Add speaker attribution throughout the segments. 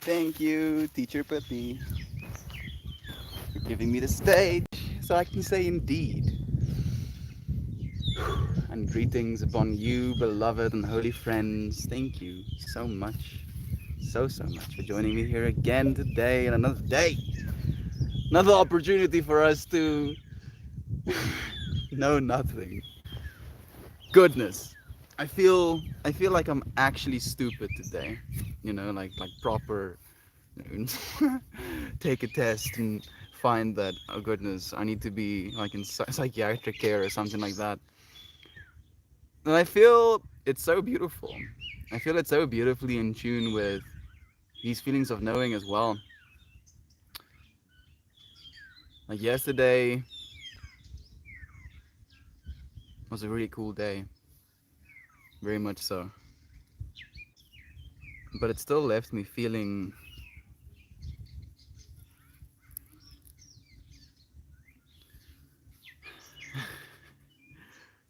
Speaker 1: Thank you, Teacher Puppy, for giving me the stage so I can say indeed. And greetings upon you, beloved and holy friends. Thank you so much, so much for joining me here again today and another day. Another opportunity for us to know nothing. Goodness. I feel like I'm actually stupid today. Like proper take a test and find that, oh goodness, I need to be like in psychiatric care or something like that. And I feel it's so beautiful. I feel it's so beautifully in tune with these feelings of knowing as well. Like yesterday was a really cool day, very much so. But it still left me feeling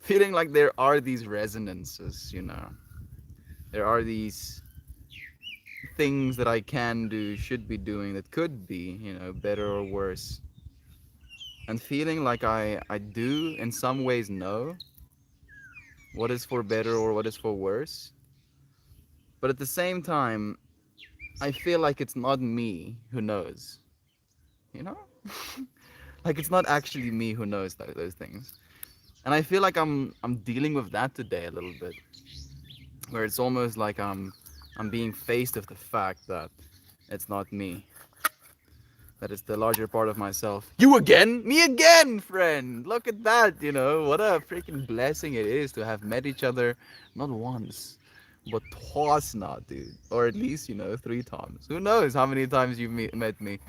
Speaker 1: like there are these resonances. There are these things that I can do, should be doing, that could be, better or worse. And feeling like I do in some ways know what is for better or what is for worse. But at the same time, I feel like it's not me who knows, you know? Like it's not actually me who knows those things. And I feel like I'm dealing with that today a little bit, where it's almost like I'm being faced with the fact that it's not me. That is the larger part of myself. You again? Me again, friend! Look at that. What a freaking blessing it is to have met each other not once, but twice now, dude. Or at least, 3 times. Who knows how many times you've met me?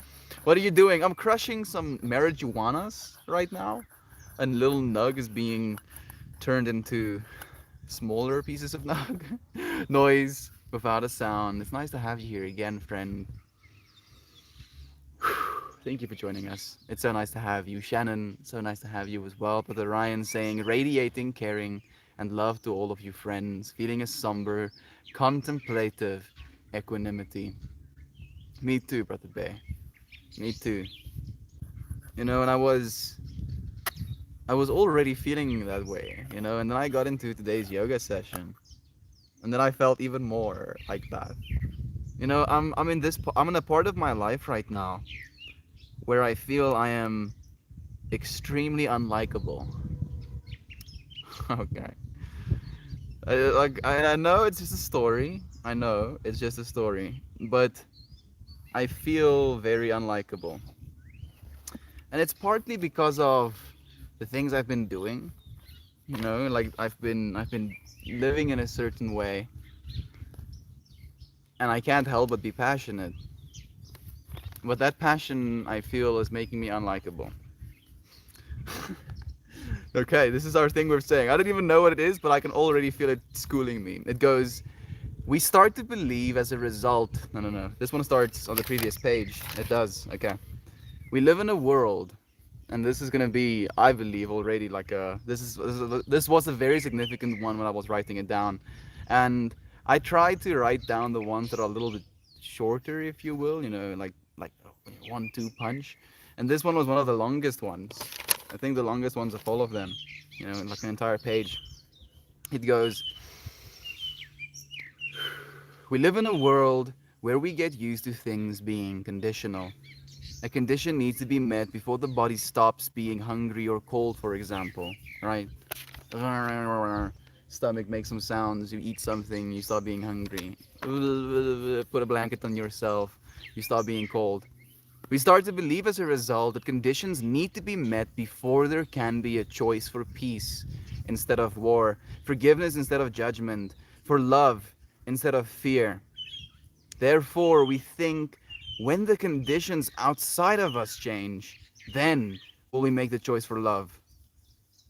Speaker 1: What are you doing? I'm crushing some marijuanas right now. And little nug is being turned into smaller pieces of nug. Noise without a sound. It's nice to have you here again, friend. Thank you for joining us. It's so nice to have you, Shannon. So nice to have you as well. Brother Ryan saying, radiating caring and love to all of you friends, feeling a somber, contemplative equanimity. Me too, Brother Bay. Me too. And I was already feeling that way, and then I got into today's yoga session, and then I felt even more like that. I'm in a part of my life right now where I feel I am extremely unlikable. Okay. I know it's just a story. I know it's just a story, but I feel very unlikable, and it's partly because of the things I've been doing. Like I've been living in a certain way, and I can't help but be passionate. But that passion I feel is making me unlikable. Okay, this is our thing we're saying. I don't even know what it is, but I can already feel it schooling me. It goes, we start to believe as a result. No, no, no. This one starts on the previous page. It does. Okay. We live in a world, and this is gonna be, I believe, already like a. This was a very significant one when I was writing it down, and I tried to write down the ones that are a little bit shorter, if you will. Like 1-2 punch, and this one was one of the longest ones. I think the longest ones of all of them. Like an entire page. It goes, we live in a world where we get used to things being conditional. A condition needs to be met before the body stops being hungry or cold, for example, right? Stomach makes some sounds, you eat something, you stop being hungry. Put a blanket on yourself, you stop being cold. We start to believe as a result that conditions need to be met before there can be a choice for peace instead of war, forgiveness instead of judgment, for love instead of fear. Therefore, we think when the conditions outside of us change, then will we make the choice for love.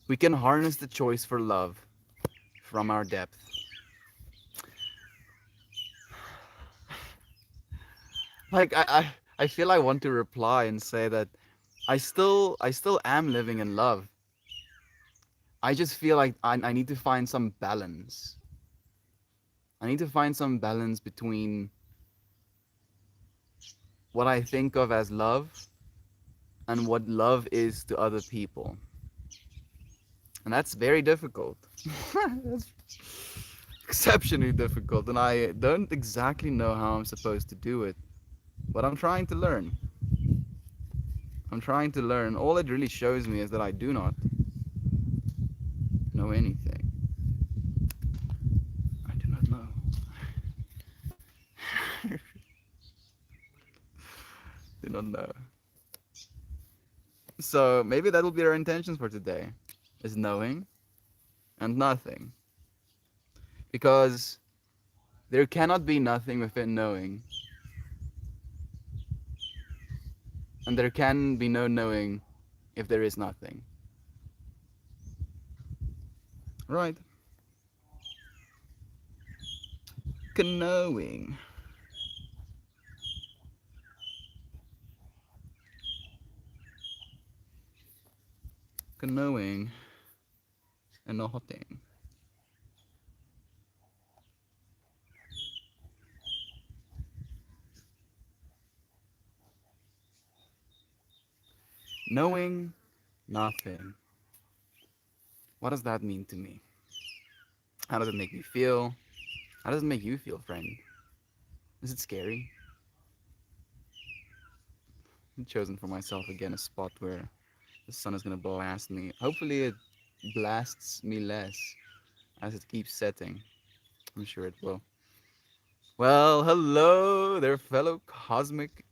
Speaker 1: We can harness the choice for love from our depth. Like I feel I want to reply and say that I still am living in love. I just feel like I need to find some balance. I need to find some balance between what I think of as love and what love is to other people. And that's very difficult. That's exceptionally difficult, and I don't exactly know how I'm supposed to do it. But I'm trying to learn. I'm trying to learn. All it really shows me is that I do not know anything. I do not know. Do not know. So maybe that'll be our intentions for today, is knowing and nothing. Because there cannot be nothing within knowing, and there can be no knowing if there is nothing. Right? Knowing. Knowing and nothing. Knowing nothing. What does that mean to me? How does it make me feel? How does it make you feel, friend? Is it scary? I've chosen for myself again a spot where the sun is gonna blast me. Hopefully it blasts me less as it keeps setting. I'm sure it will. Well, hello there, fellow cosmic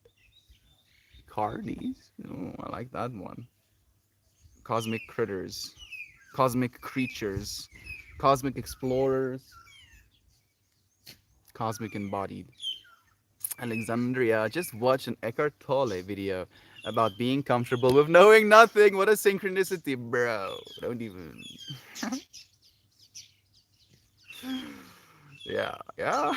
Speaker 1: carnies. Oh, I like that one. Cosmic critters, cosmic creatures, cosmic explorers, cosmic embodied. Alexandria, just watch an Eckhart Tolle video about being comfortable with knowing nothing. What a synchronicity, bro. Don't even. Yeah, yeah.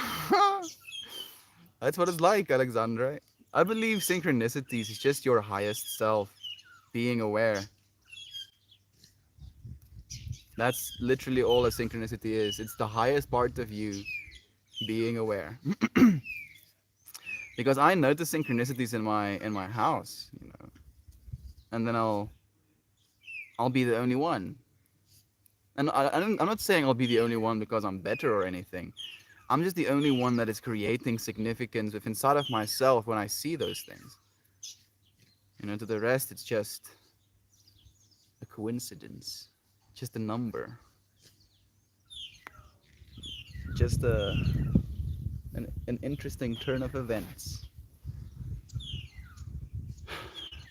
Speaker 1: That's what it's like, Alexandra. I believe synchronicities is just your highest self being aware. That's literally all a synchronicity is. It's the highest part of you being aware. Because I notice synchronicities in my house, and then I'll be the only one. And I'm not saying I'll be the only one because I'm better or anything. I'm just the only one that is creating significance within inside of myself when I see those things. To the rest, it's just a coincidence, just a number, just an interesting turn of events.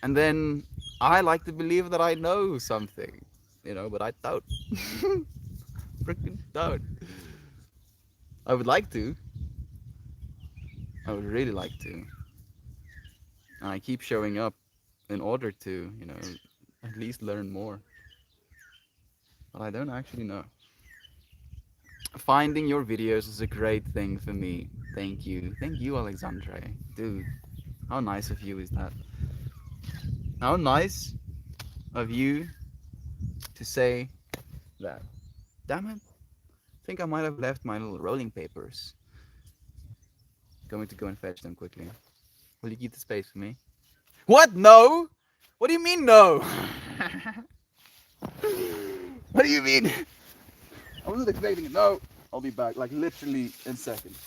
Speaker 1: And then I like to believe that I know something, but I don't. Freaking don't. I would like to. I would really like to. And I keep showing up in order to, at least learn more. But I don't actually know. Finding your videos is a great thing for me. Thank you. Thank you, Alexandre. Dude, how nice of you is that? How nice of you to say that. Damn it. I think I might have left my little rolling papers. Going to go and fetch them quickly. Will you keep the space for me? What? No? What do you mean no? What do you mean? I wasn't expecting it. No. I'll be back like literally in seconds.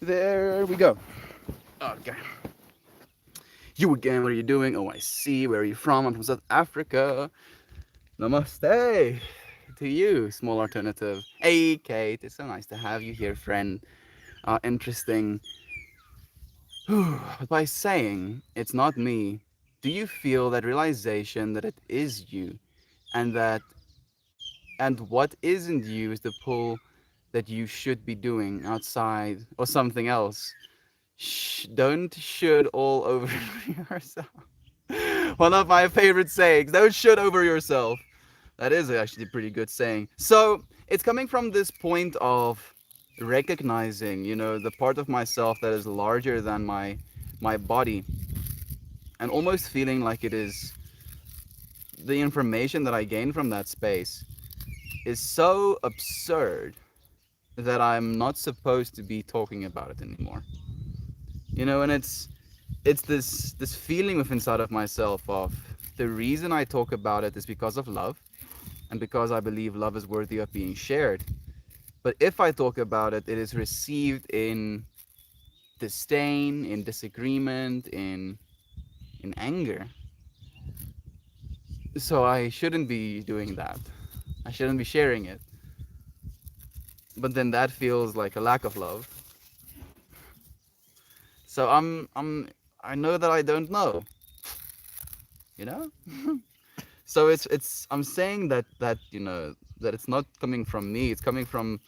Speaker 1: There we go. Okay. You again, what are you doing? Oh, I see. Where are you from? I'm from South Africa. Namaste to you, small alternative. Hey, Kate. It's so nice to have you here, friend. Interesting. But by saying it's not me, do you feel that realization that it is you, and what isn't you is the pull that you should be doing outside or something else? Don't should all over yourself. One of my favorite sayings. Don't should over yourself. That is actually a pretty good saying. So it's coming from this point of recognizing, the part of myself that is larger than my body, and almost feeling like it is the information that I gain from that space is so absurd that I'm not supposed to be talking about it anymore. And it's this feeling within inside of myself of the reason I talk about it is because of love and because I believe love is worthy of being shared. But if I talk about it, it is received in disdain, in disagreement, in anger. So I shouldn't be doing that. I shouldn't be sharing it. But then that feels like a lack of love. So I know that I don't know, you know? So it's I'm saying that it's not coming from me, it's coming from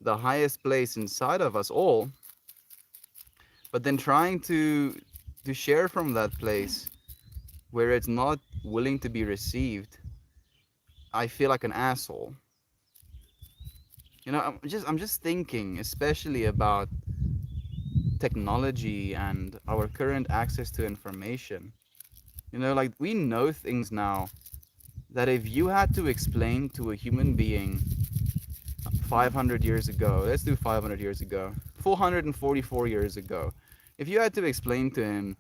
Speaker 1: the highest place inside of us all, but then trying to share from that place where it's not willing to be received, I feel like an asshole. I'm just thinking, especially about technology and our current access to information. Like we know things now that if you had to explain to a human being 500 years ago, let's do 500 years ago, 444 years ago, if you had to explain to him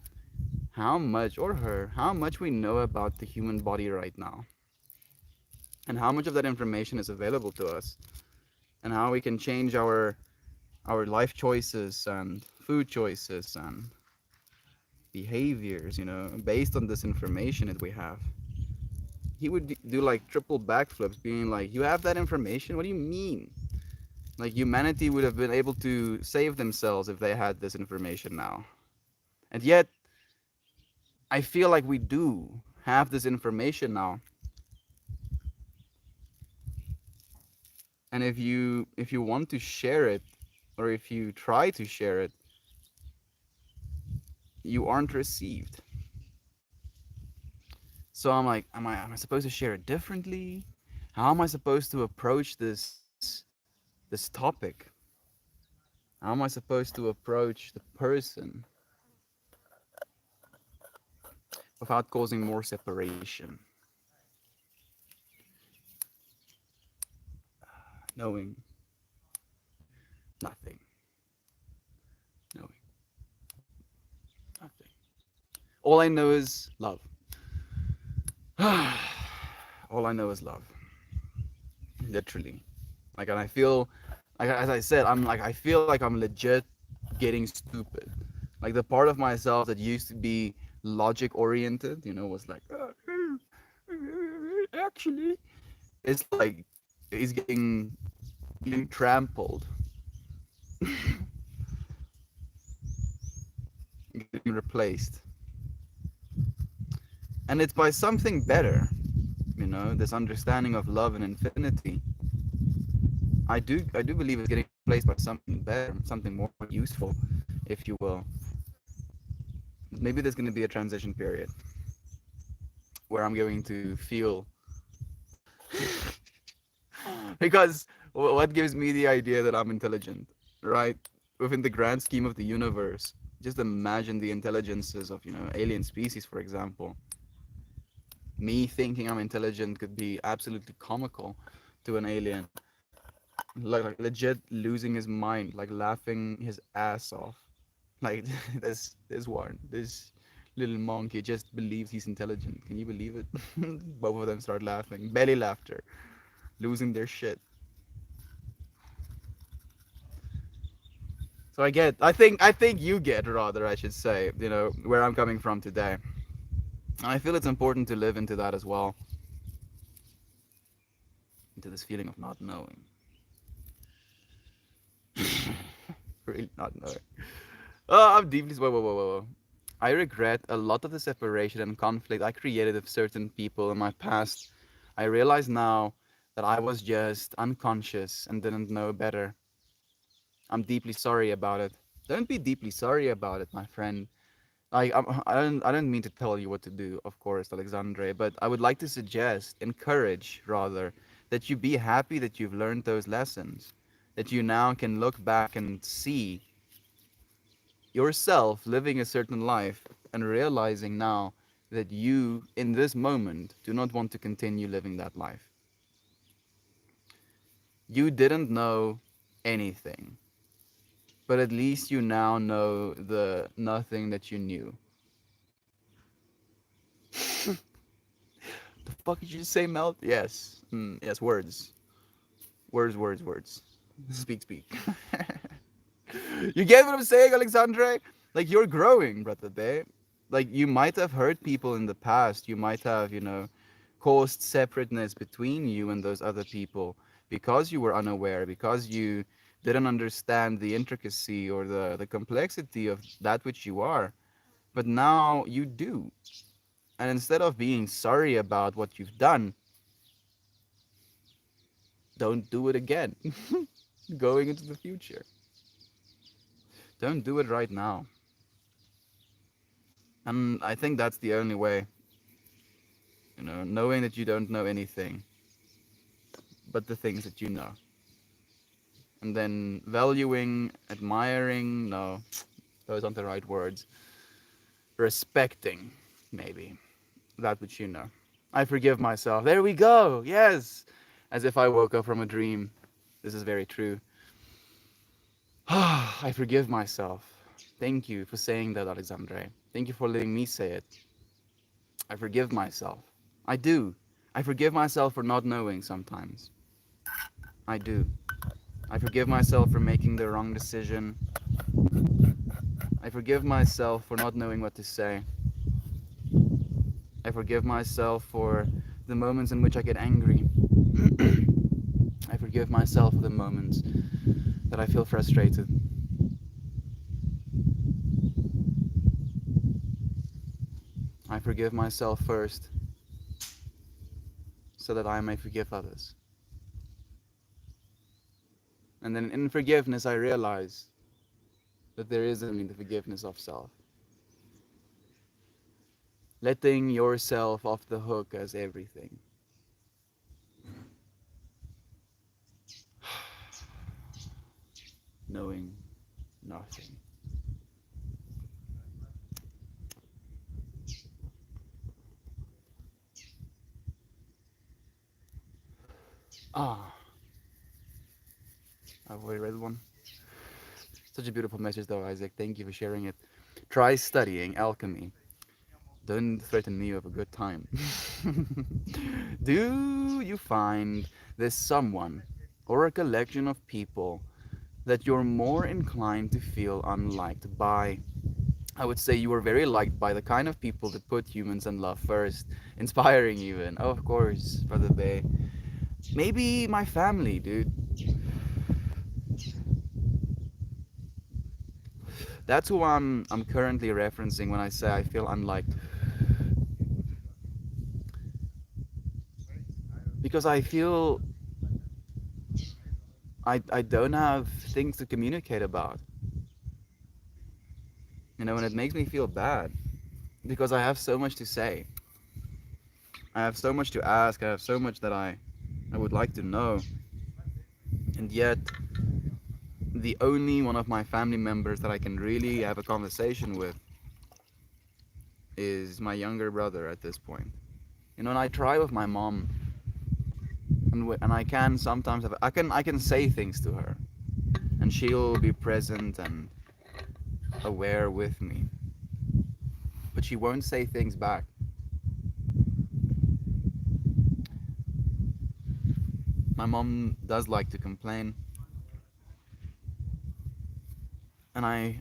Speaker 1: how much, or her, how much we know about the human body right now, and how much of that information is available to us, and how we can change our life choices and food choices and behaviors, based on this information that we have. He would do like triple backflips, being like, "You have that information? What do you mean?" Like humanity would have been able to save themselves if they had this information now. And yet, I feel like we do have this information now. And if you want to share it, or if you try to share it, you aren't received. So I'm like, am I supposed to share it differently? How am I supposed to approach this topic? How am I supposed to approach the person without causing more separation? Knowing nothing. Knowing nothing. All I know is love. All I know is love. Literally. Like, and I feel, like, as I said, I feel like I'm legit getting stupid. Like the part of myself that used to be logic oriented, was like, actually, it's like he's getting trampled, getting replaced, and it's by something better. This understanding of love and infinity. I do believe it's getting replaced by something better, something more useful, if you will. Maybe there's going to be a transition period where I'm going to feel, because what gives me the idea that I'm intelligent, right? Within the grand scheme of the universe, just imagine the intelligences of, alien species, for example. Me thinking I'm intelligent could be absolutely comical to an alien, like legit losing his mind, like laughing his ass off. Like this one, this little monkey just believes he's intelligent. Can you believe it? Both of them start laughing, belly laughter, losing their shit. So I think you get, rather, I should say, where I'm coming from today. And I feel it's important to live into that as well, into this feeling of not knowing, really not knowing. Oh, I'm deeply. Whoa, whoa, whoa, whoa, whoa. I regret a lot of the separation and conflict I created with certain people in my past. I realize now that I was just unconscious and didn't know better. I'm deeply sorry about it. Don't be deeply sorry about it, my friend. I don't mean to tell you what to do, of course, Alexandre, but I would like to suggest, encourage rather, that you be happy that you've learned those lessons. that you now can look back and see yourself living a certain life and realizing now that you, in this moment, do not want to continue living that life. You didn't know anything, but at least you now know the nothing that you knew. The fuck did you just say, Melt? Yes. Yes, words. Words, words, words. Speak, speak. You get what I'm saying, Alexandre? Like, you're growing, brother babe. Like, you might have hurt people in the past. You might have, caused separateness between you and those other people because you were unaware, because you didn't understand the intricacy or the complexity of that which you are. But now you do. And instead of being sorry about what you've done, don't do it again. Going into the future. Don't do it right now. And I think that's the only way. Knowing that you don't know anything but the things that you know. And then valuing, admiring, no, those aren't the right words. Respecting, maybe, that which you know. I forgive myself. There we go. Yes. As if I woke up from a dream. This is very true. I forgive myself. Thank you for saying that, Alexandre. Thank you for letting me say it. I forgive myself. I do. I forgive myself for not knowing sometimes. I do. I forgive myself for making the wrong decision. I forgive myself for not knowing what to say. I forgive myself for the moments in which I get angry. I forgive myself for the moments that I feel frustrated. I forgive myself first so that I may forgive others. And then in forgiveness, I realize that there is only the forgiveness of self. Letting yourself off the hook as everything. Knowing nothing. Ah, I've already read one. Such a beautiful message, though, Isaac. Thank you for sharing it. Try studying alchemy. Don't threaten me with a good time. Do you find there's someone or a collection of people that you're more inclined to feel unliked by? I would say you were very liked by the kind of people that put humans and love first, inspiring even. Oh, of course, Brother Bay. Maybe my family, dude. That's who I'm currently referencing when I say I feel unliked. Because I feel I don't have things to communicate about. And it makes me feel bad because I have so much to say. I have so much to ask. I have so much that I would like to know. And yet, the only one of my family members that I can really have a conversation with is my younger brother at this point. And I try with my mom, and I can sometimes I can say things to her, and she'll be present and aware with me, but she won't say things back. My mom does like to complain, and I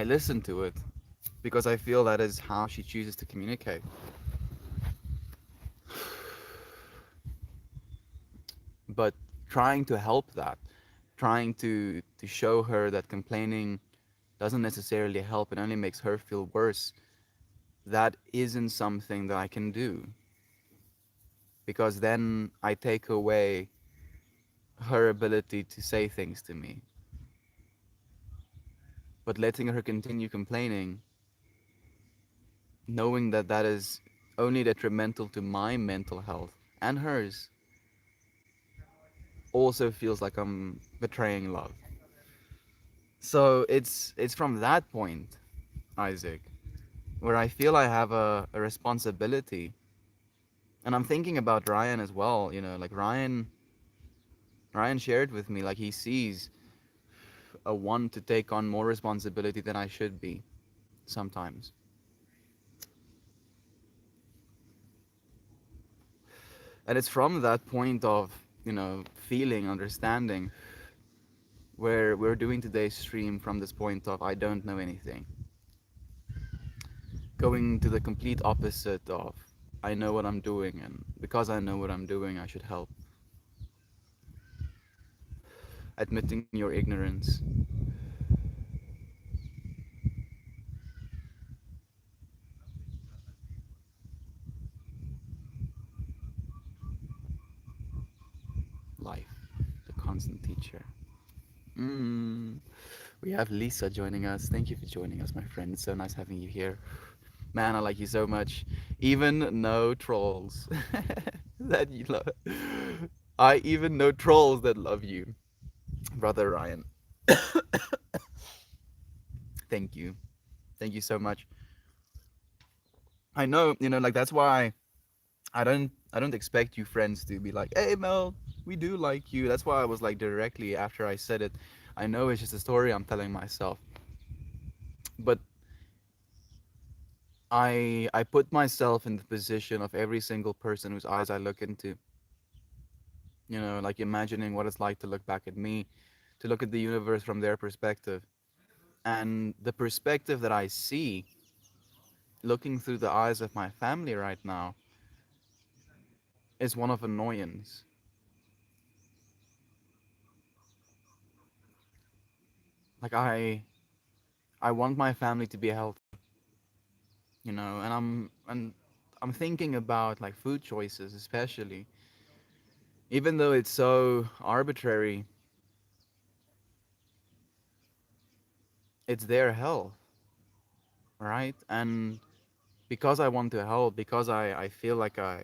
Speaker 1: listen to it because I feel that is how she chooses to communicate. But trying to help that, trying to show her that complaining doesn't necessarily help, it only makes her feel worse, that isn't something that I can do, because then I take away her ability to say things to me. But letting her continue complaining, knowing that that is only detrimental to my mental health and hers, also feels like I'm betraying love. So it's from that point, Isaac, where I feel I have a responsibility. And I'm thinking about Ryan as well, like Ryan shared with me like he sees a want to take on more responsibility than I should be sometimes. And it's from that point of, feeling, understanding, where we're doing today's stream from this point of I don't know anything. Going to the complete opposite of I know what I'm doing, and because I know what I'm doing, I should help. Admitting your ignorance. Life, the constant teacher. Mm. We have Lisa joining us. Thank you for joining us, my friend. It's so nice having you here. Man, I like you so much. Even no trolls that you love. I even know trolls that love you, brother Ryan. Thank you. Thank you so much. I know, like that's why I don't expect you friends to be like, "Hey Mel, we do like you." That's why I was like directly after I said it. I know it's just a story I'm telling myself. But I put myself in the position of every single person whose eyes I look into. Like imagining what it's like to look back at me, to look at the universe from their perspective. And the perspective that I see looking through the eyes of my family right now is one of annoyance. Like I want my family to be healthy, and I'm thinking about like food choices especially. Even though it's so arbitrary, it's their health, right? And because I want to help, because I feel like I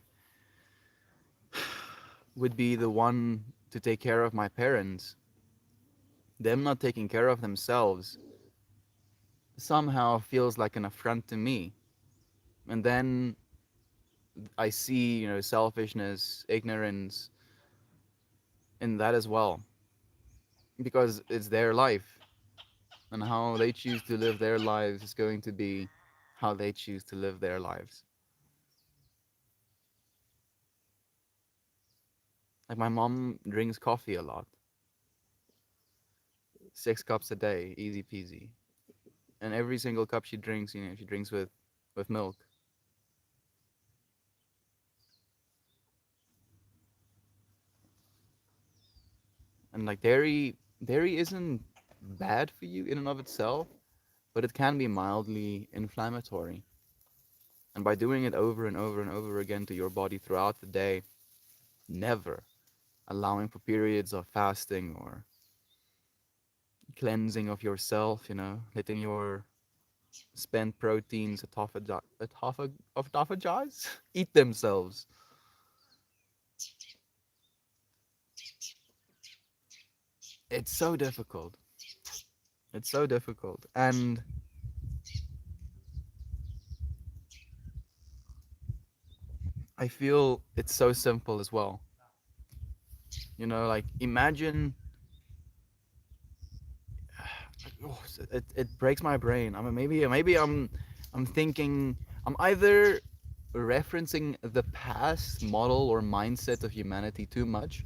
Speaker 1: would be the one to take care of my parents, them not taking care of themselves somehow feels like an affront to me. And then I see, selfishness, ignorance in that as well, because it's their life, and how they choose to live their lives is going to be how they choose to live their lives. Like my mom drinks coffee a lot, 6 cups a day, easy peasy. And every single cup she drinks, she drinks with milk. And like dairy isn't bad for you in and of itself, but it can be mildly inflammatory. And by doing it over and over and over again to your body throughout the day, never allowing for periods of fasting or cleansing of yourself, letting your spent proteins autophagize, eat themselves. It's so difficult. It's so difficult. And I feel it's so simple as well. Like imagine, oh, it breaks my brain. I mean, maybe I'm thinking I'm either referencing the past model or mindset of humanity too much,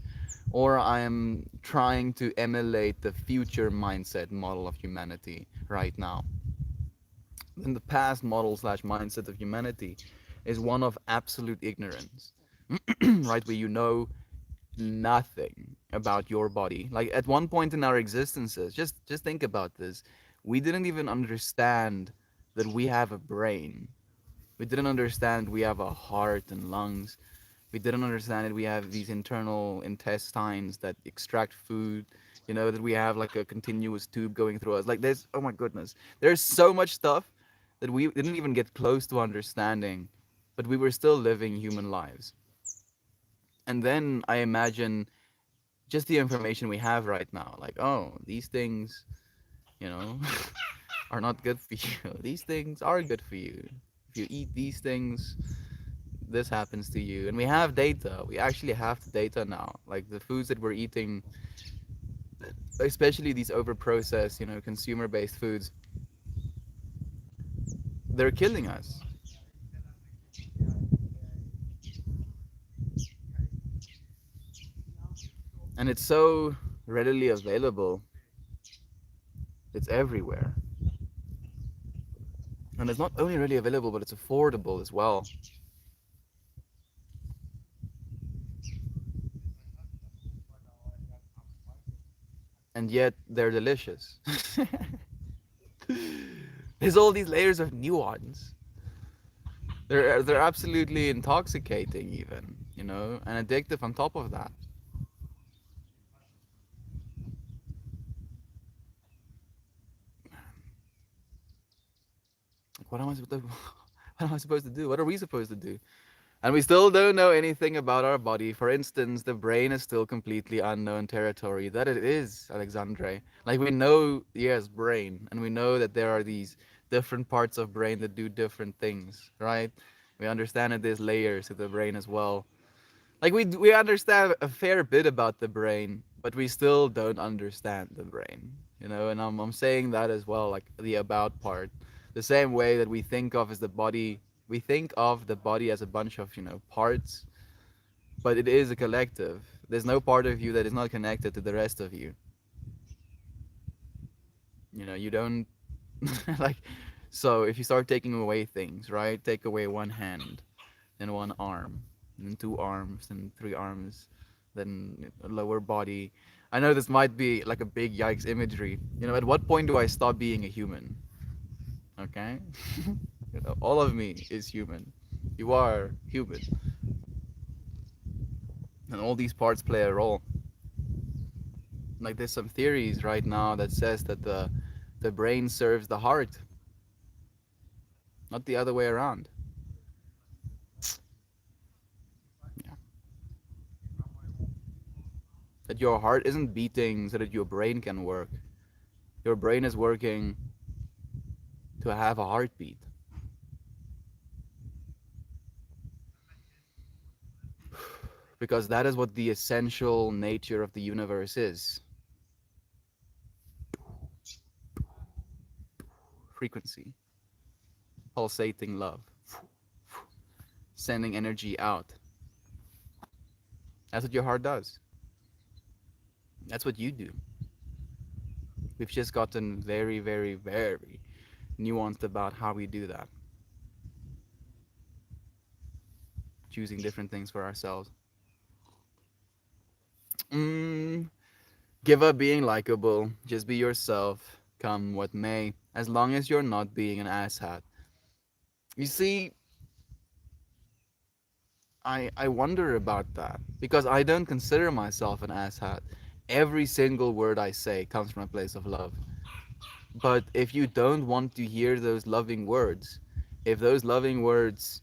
Speaker 1: or I'm trying to emulate the future mindset model of humanity right now. In the past model slash mindset of humanity is one of absolute ignorance, right? Where you know nothing about your body. Like at one point in our existences, just think about this. We didn't even understand that we have a brain. We didn't understand we have a heart and lungs. We didn't understand that we have these internal intestines that extract food. That we have like a continuous tube going through us. Like there's, oh my goodness, there's so much stuff that we didn't even get close to understanding, but we were still living human lives. And then I imagine just the information we have right now. Like, oh, these things, you know, are not good for you. These things are good for you. If you eat these things, this happens to you. And we have data. We actually have the data now. Like the foods that we're eating, especially these over processed, consumer based foods, they're killing us. And it's so readily available. It's everywhere. And it's not only readily available, but it's affordable as well. And yet they're delicious. There's all these layers of nuance. They're absolutely intoxicating, even, and addictive on top of that. Like, what am I supposed to, what am I supposed to do? What are we supposed to do? And we still don't know anything about our body. For instance, the brain is still completely unknown territory. That it is, Alexandre. Like we know, yes, brain, and we know that there are these different parts of brain that do different things, right? We understand that there's layers to the brain as well. Like we understand a fair bit about the brain, but we still don't understand the brain, and I'm saying that as well, like the about part. The same way that we think of the body as a bunch of, parts, but it is a collective. There's no part of you that is not connected to the rest of you. You don't like, so if you start taking away things, right? Take away one hand, then one arm, then two arms, then three arms, then a lower body. I know this might be like a big yikes imagery. At what point do I stop being a human? Okay? All of me is human. You are human. And all these parts play a role. Like there's some theories right now that says that the brain serves the heart, not the other way around. Yeah. That your heart isn't beating so that your brain can work. Your brain is working to have a heartbeat. Because that is what the essential nature of the universe is. Frequency, pulsating love, sending energy out. That's what your heart does. That's what you do. We've just gotten very, very, very nuanced about how we do that, choosing different things for ourselves. Mm, Give up being likable. Just be yourself, come what may, as long as you're not being an asshat. You see, I wonder about that because I don't consider myself an asshat. Every single word I say comes from a place of love. But if you don't want to hear those loving words, if those loving words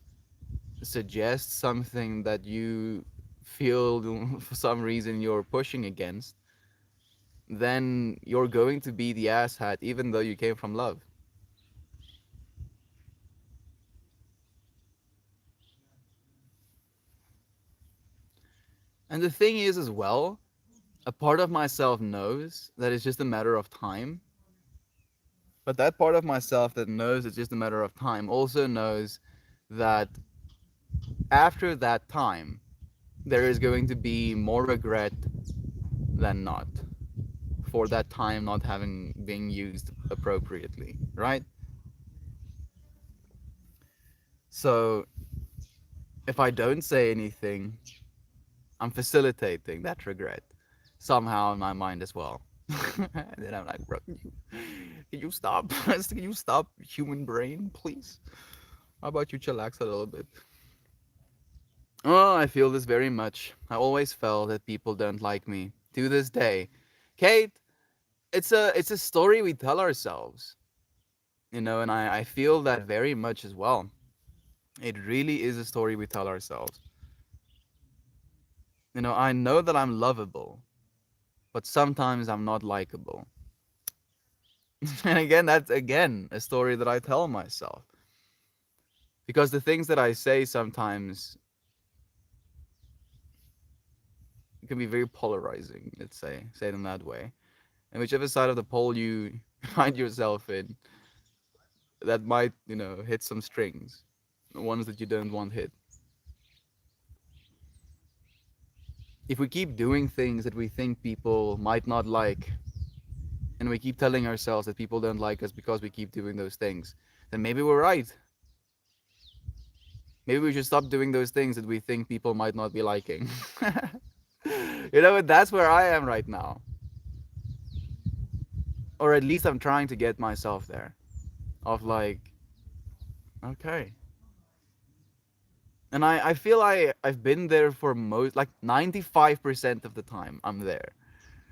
Speaker 1: suggest something that you feel for some reason you're pushing against, then you're going to be the asshat even though you came from love. And the thing is, as well, a part of myself knows that it's just a matter of time. But that part of myself that knows it's just a matter of time also knows that after that time, there is going to be more regret than not for that time not having been used appropriately, right? So if I don't say anything, I'm facilitating that regret somehow in my mind as well. And then I'm like, bro, can you stop? Can you stop, human brain, please? How about you chillax a little bit? Oh, I feel this very much. I always felt that people don't like me. To this day. Kate, it's a story we tell ourselves. And I feel that very much as well. It really is a story we tell ourselves. I know that I'm lovable. but sometimes I'm not likable. And again, that's again a story that I tell myself. Because the things that I say sometimes can be very polarizing, let's say it in that way. And whichever side of the pole you find yourself in, that might, hit some strings, ones that you don't want hit. If we keep doing things that we think people might not like, and we keep telling ourselves that people don't like us because we keep doing those things, then maybe we're right. Maybe we should stop doing those things that we think people might not be liking. That's where I am right now. Or at least I'm trying to get myself there. Of like, okay. And I feel I've been there for most, like 95% of the time, I'm there.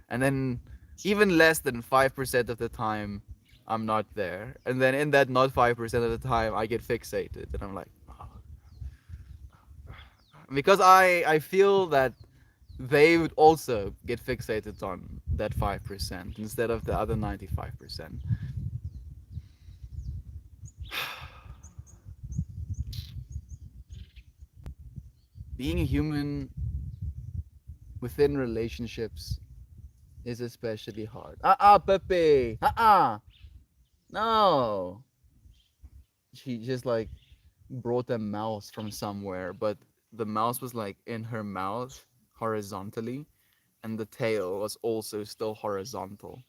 Speaker 1: And then even less than 5% of the time, I'm not there. And then in that not 5% of the time, I get fixated. And I'm like, oh. Because I feel that they would also get fixated on that 5% instead of the other 95%. Being a human within relationships is especially hard. Pepe! No! She just like brought a mouse from somewhere, but the mouse was like in her mouth horizontally, and the tail was also still horizontal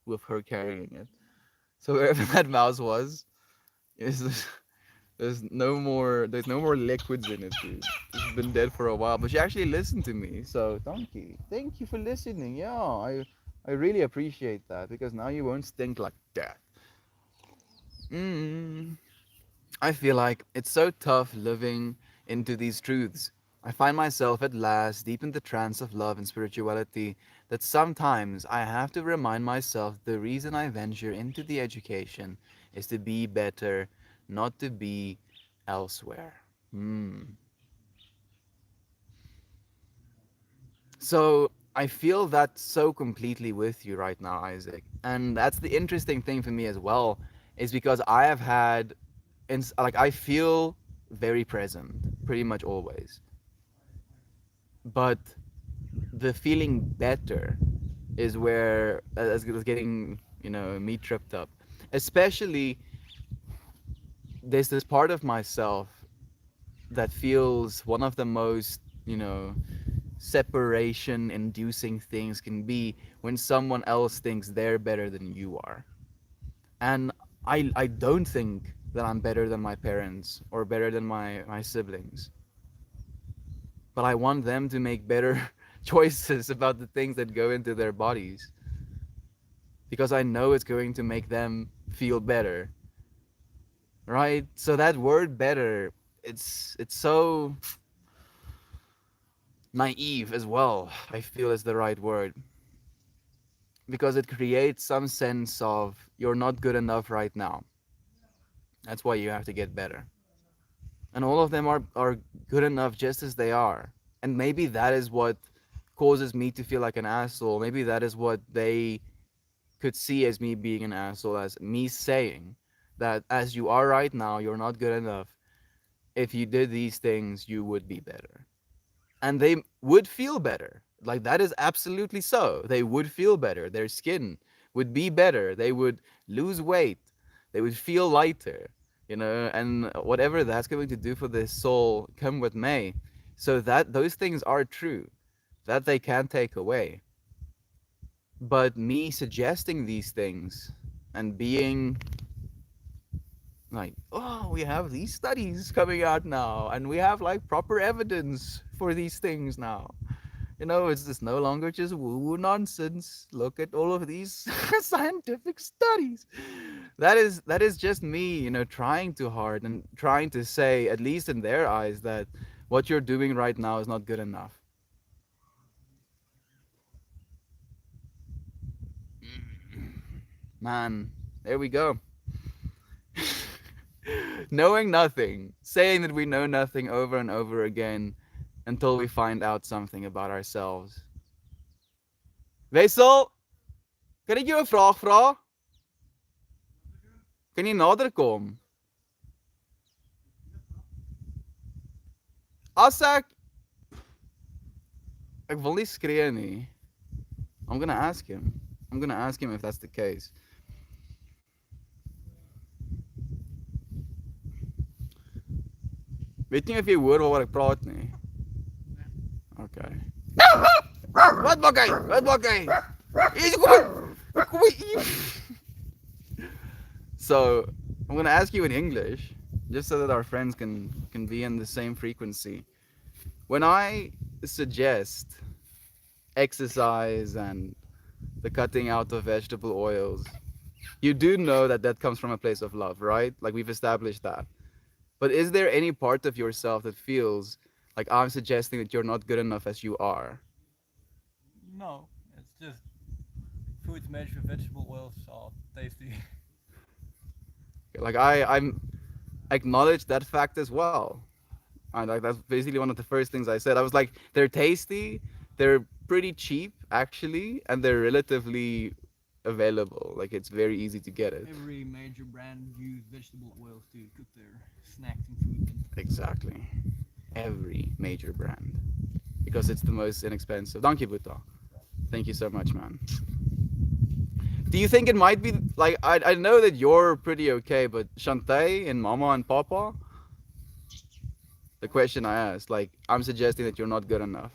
Speaker 1: with her carrying it. So wherever that mouse was, is there's no more liquids in it, dude. It's been dead for a while. But she actually listened to me, so thank you for listening. Yeah, I really appreciate that because now you won't stink like that. Mm. I feel like it's so tough living into these truths. I find myself at last deep in the trance of love and spirituality that sometimes I have to remind myself the reason I venture into the education is to be better, not to be elsewhere. Hmm. So I feel that so completely with you right now, Isaac. And that's the interesting thing for me as well, is because I have had, like, I feel very present pretty much always. But the feeling better is where is getting, me tripped up. Especially, there's this part of myself that feels one of the most, separation inducing things can be when someone else thinks they're better than you are. And I don't think that I'm better than my parents or better than my siblings. But I want them to make better choices about the things that go into their bodies because I know it's going to make them feel better. Right? So that word better, it's so naive as well. I feel is the right word because it creates some sense of you're not good enough right now. That's why you have to get better. And all of them are good enough just as they are. And maybe that is what causes me to feel like an asshole. Maybe that is what they could see as me being an asshole, as me saying that as you are right now, you're not good enough. If you did these things, you would be better. And they would feel better. Like that is absolutely so. They would feel better. Their skin would be better. They would lose weight. They would feel lighter, and whatever that's going to do for their soul, come what may. So that those things are true, that they can take away. But me suggesting these things and being like, oh, we have these studies coming out now, and we have like proper evidence for these things now. It's just no longer just woo-woo nonsense. Look at all of these scientific studies. That is just me, trying too hard and trying to say, at least in their eyes, that what you're doing right now is not good enough. Man, there we go. Knowing nothing, saying that we know nothing over and over again until we find out something about ourselves. Wessel, kan ek jou 'n vraag vra? Kan jy nader kom? As ek wil nie skree nie. I'm gonna ask him. I'm gonna ask him if that's the case. Weet nie of jy hoor waaroor ek praat nie. Okay. Wat maak hy? Wat maak hy? Hier kom. Kom hier. So, I'm going to ask you in English just so that our friends can be in the same frequency. When I suggest exercise and the cutting out of vegetable oils, you do know that that comes from a place of love, right? Like we've established that. But is there any part of yourself that feels like I'm suggesting that you're not good enough as you are?
Speaker 2: No, it's just foods made with vegetable oils are tasty.
Speaker 1: Like I'm acknowledge that fact as well. And like that's basically one of the first things I said. I was like, they're tasty, they're pretty cheap actually, and they're relatively available. Like it's very easy to get it.
Speaker 2: Every major brand use vegetable oils to cook their snacks and food in.
Speaker 1: Exactly. Every major brand. Because it's the most inexpensive. Thank you, Buddha. Thank you so much, man. Do you think it might be like I know that you're pretty okay, but Shantae and Mama and Papa? The question I asked, like I'm suggesting that you're not good enough.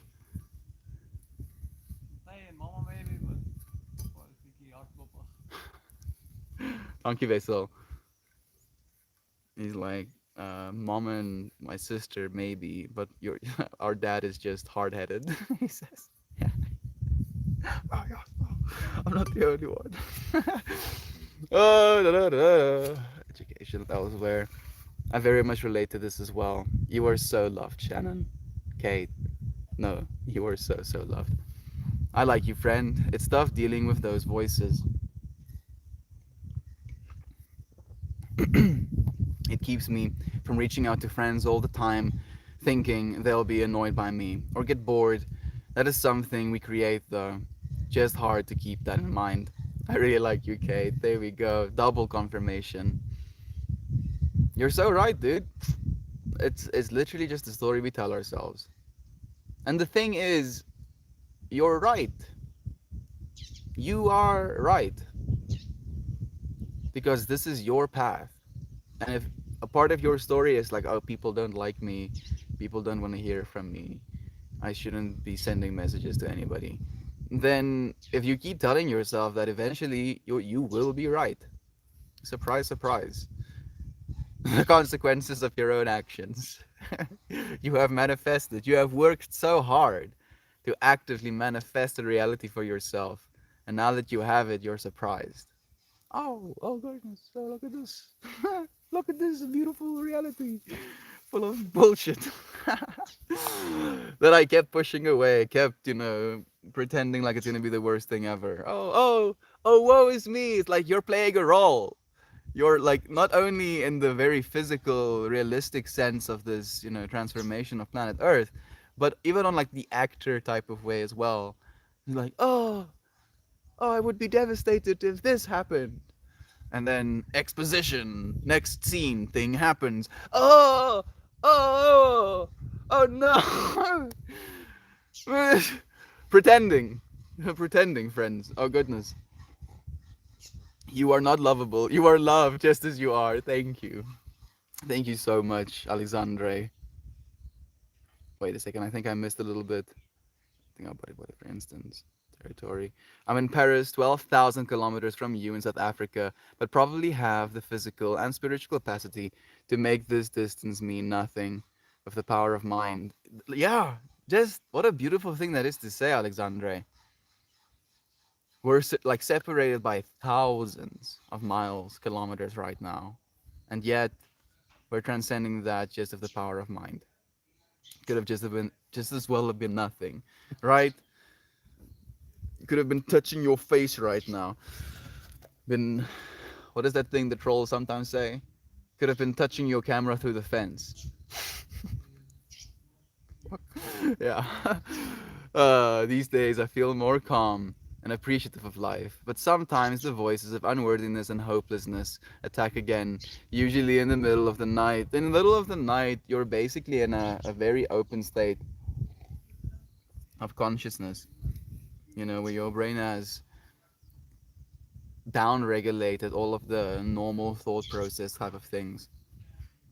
Speaker 2: Hey, mama maybe, but Papa is picky hard Papa.
Speaker 1: Thank you, Vessel. He's like, Mama and my sister maybe, but your our dad is just hard-headed. He says, yeah. Oh, yeah. I'm not the only one. Oh, da, da, da. Education elsewhere. I very much relate to this as well. You are so loved, Shannon. Kate. No, you are so loved. I like you, friend. It's tough dealing with those voices. It keeps me from reaching out to friends all the time, thinking they'll be annoyed by me or get bored. That is something we create, though. Just hard to keep that in mind. I really like you, Kate. There we go. Double confirmation. You're so right, dude. It's literally just a story we tell ourselves. And the thing is, you're right. You are right. Because this is your path. And if a part of your story is like, oh, people don't like me, people don't want to hear from me, I shouldn't be sending messages to anybody, then if you keep telling yourself that eventually you will be right. Surprise, surprise. The consequences of your own actions. You have manifested, you have worked so hard to actively manifest a reality for yourself. And now that you have it, you're surprised. Oh goodness, oh, look at this. Look at this beautiful reality full of bullshit that I kept pushing away, kept, pretending like it's gonna be the worst thing ever. Oh, woe is me. It's like you're playing a role. You're like not only in the very physical, realistic sense of this, transformation of planet Earth, but even on like the actor type of way as well. You're like, oh, I would be devastated if this happened. And then exposition, next scene, thing happens. Oh, oh no. Pretending, pretending, friends. Oh goodness. You are not lovable. You are loved just as you are. Thank you. Thank you so much, Alexandre. Wait a second. I think I missed a little bit. I think I'll put it, for instance. Territory. I'm in Paris, 12,000 kilometers from you in South Africa, but probably have the physical and spiritual capacity to make this distance mean nothing with the power of mind. Yeah, just what a beautiful thing that is to say, Alexandre. We're like separated by thousands of miles, kilometers right now, and yet we're transcending that just with the power of mind. Could have just as well have been nothing, right? Could have been touching your face right now. Been, what is that thing the trolls sometimes say? Could have been touching your camera through the fence. Yeah. These days I feel more calm and appreciative of life. But sometimes the voices of unworthiness and hopelessness attack again, usually in the middle of the night. In the middle of the night, you're basically in a very open state of consciousness, where your brain has down regulated all of the normal thought process type of things.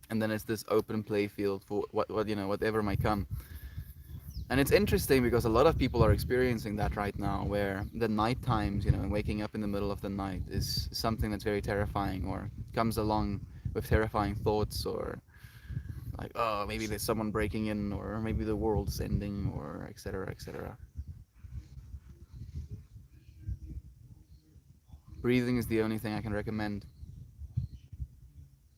Speaker 1: And then it's this open play field for whatever might come. And it's interesting because a lot of people are experiencing that right now, where the night times, waking up in the middle of the night is something that's very terrifying, or comes along with terrifying thoughts, or like, oh, maybe there's someone breaking in, or maybe the world's ending, or etc., etc. Breathing is the only thing I can recommend.